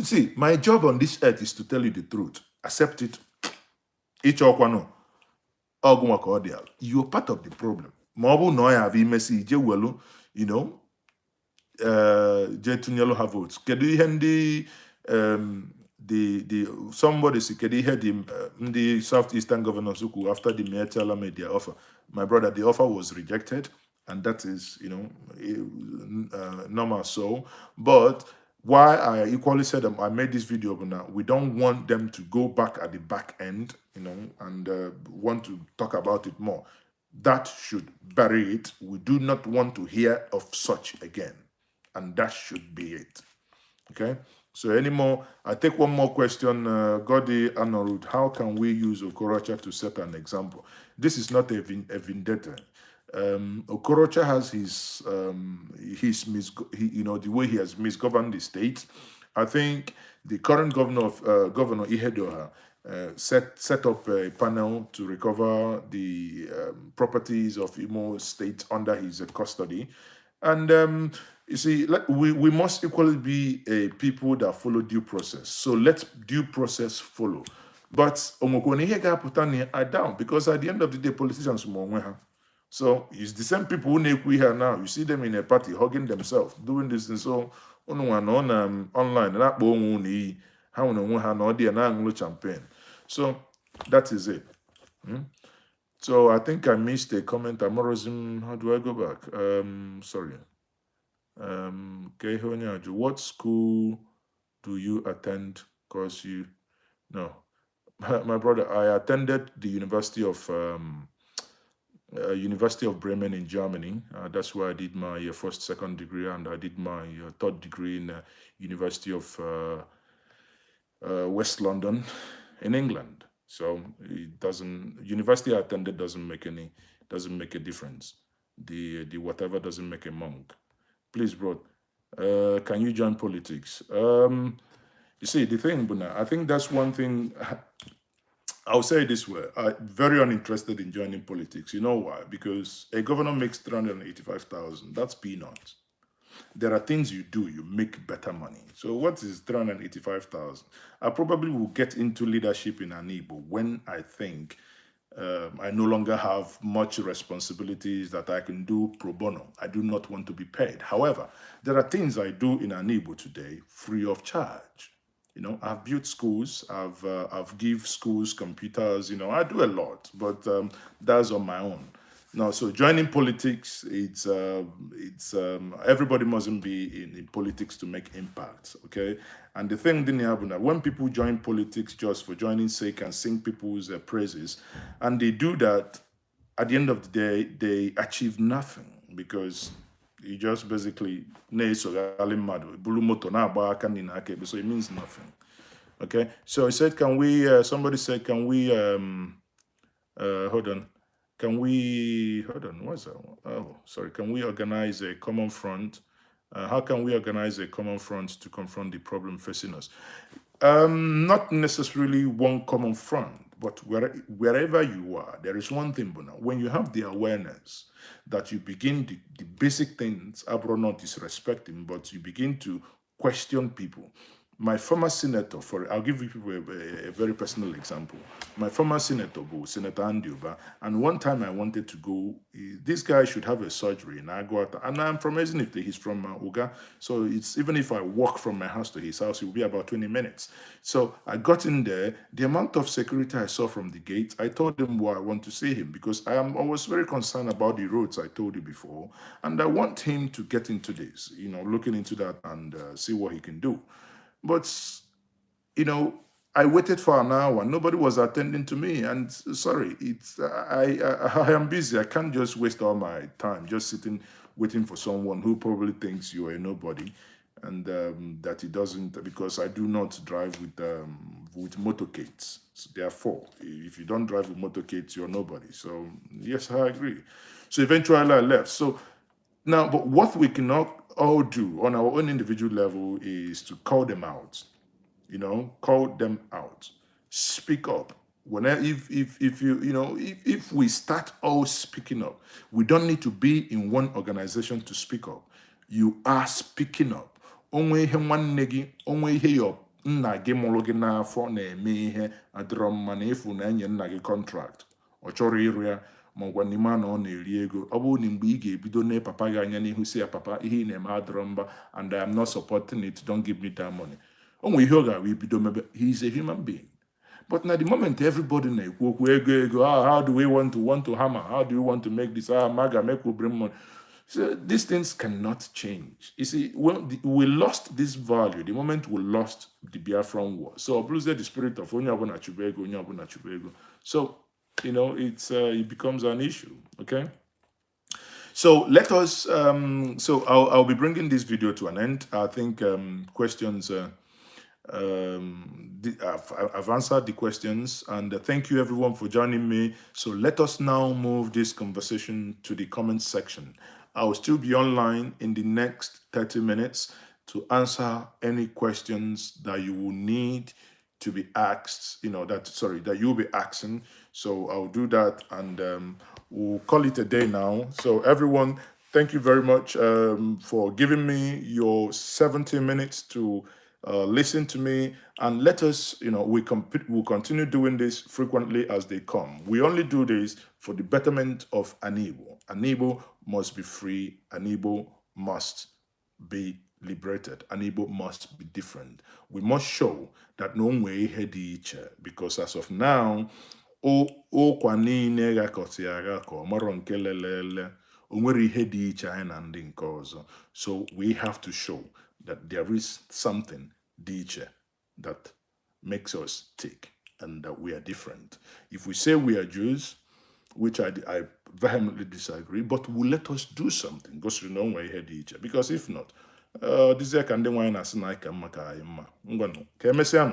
See, my job on this earth is to tell you the truth. Accept it. You're part of the problem. Mobu no have imesi je welu, je tunyelo have votes. Kedu ihe somebody see kedu ihe the southeastern governors who after the Miyetti made their offer. My brother, the offer was rejected, and that is normal so. But why I equally said I made this video, but now we don't want them to go back at the back end, and want to talk about it more. That should bury it. We do not want to hear of such again, and that should be it. Okay. So anymore, I take one more question. Godi Anorud, how can we use Okorocha to set an example? This is not a vendetta. Okorocha has the way he has misgoverned the state. I think the current governor Ihedioha set up a panel to recover the properties of Imo State under his custody. And you see, we must equally be a people that follow due process. So let due process follow. But I doubt, because at the end of the day, politicians more. So it's the same people who make we here now. You see them in a party hugging themselves, doing this and so on online. And that how no champagne. So that is it. So I think I missed a comment. Amorism, how do I go back? Sorry. What school do you attend? Because you no. My brother, I attended the University of Bremen in Germany. That's where I did my first, second degree, and I did my third degree in University of West London in England. So it doesn't, university I attended doesn't make a difference. The whatever doesn't make a monk. Please, bro, can you join politics? You see, the thing, Buna, I think that's one thing. I'll say it this way: I'm very uninterested in joining politics. You know why? Because a governor makes 385,000. That's peanuts. There are things you do, you make better money. So what is 385,000? I probably will get into leadership in Igbo when I think I no longer have much responsibilities that I can do pro bono. I do not want to be paid. However, there are things I do in Igbo today free of charge. You know, I've built schools, I've give schools computers. You know, I do a lot, but that's on my own. No, so joining politics, it's everybody mustn't be in politics to make impact, okay? And the thing, when people join politics just for joining sake and sing people's praises, and they do that, at the end of the day, they achieve nothing, because you just basically so it means nothing. Okay, so I said, can we? Somebody said, can we? Hold on. Can we? Hold on. What's that? Oh, sorry. Can we organize a common front? How can we organize a common front to confront the problem facing us? Not necessarily one common front, but wherever you are, there is one thing, Bona. When you have the awareness that you begin the basic things, Abro not disrespecting, but you begin to question people. My former senator, I'll give you people a very personal example. My former senator, Senator Ndi-Igbo, and one time I wanted to go, this guy should have a surgery in Agwata, and I'm from Ezeoke, he's from Uga, so it's even if I walk from my house to his house, it will be about 20 minutes. So I got in there, the amount of security I saw from the gate, I told him why I want to see him, because I was very concerned about the roads, I told you before, and I want him to get into this, you know, looking into that and see what he can do. But, you know, I waited for an hour. Nobody was attending to me. And sorry, I am busy. I can't just waste all my time just sitting, waiting for someone who probably thinks you are a nobody, and that he doesn't, because I do not drive with motorcades. So therefore, if you don't drive with motorcades, you're nobody. So yes, I agree. So eventually I left. So now, but what we cannot all do on our own individual level is to call them out. You know, call them out. Speak up. Whenever, if you, you know, if we start all speaking up, we don't need to be in one organization to speak up. You are speaking up. Onwe ihe nwanne gị, onwe ihe yo nna gị mụrụ gị n'afọ na-eme ihe adịrọ mma na efu na enye nna gị contract. Ọ chọrọ ịrụ ya, ma ọgwa n'ime a na ọ na-eri ego. Ọ bụrụ na mgbe ị ga-ebido na papa gị anya n'ihu si ya, papa, ihe ị na-eme adịrọ mba, and I am not supporting it, don't give me that money. Onwe ihe ọ ga-abụ ibido mebe, he is a human being. But now the moment everybody na-ekwu okwu ego, how do we want to hammer? How do we want to make this? Maga make we bring money. So these things cannot change. You see, we lost this value the moment we lost the Biafran war. So lose the spirit of onye abuna chubego. So you know, it becomes an issue. Okay. So let us. So I'll be bringing this video to an end. I think questions. I've answered the questions, and thank you everyone for joining me. So let us now move this conversation to the comment section. I will still be online in the next 30 minutes to answer any questions that you will need to be asked, you know, that you'll be asking. So I'll do that, and we'll call it a day now. So everyone, thank you very much for giving me your 70 minutes to listen to me, and let us, we'll continue doing this frequently as they come. We only do this for the betterment of an Igbo. An Igbo must be free. An Igbo must be liberated. An Igbo must be different. We must show that no way had each, because as of now, ụkwa niile ghakọtị aghakọ mara nke lelele, o nwere ihe dị iche anyị na ndị nke ọzọ. So we have to show that there is something dị iche that makes us tick and that we are different. If we say we are Jews, which I vehemently disagree, but will let us do something gosiri na o nwere ihe dị iche, because if not, dịzie ka ndị nwaanyị na-asị na anyị ka mma ka anyị mma. Ngwanụ ka emesịa.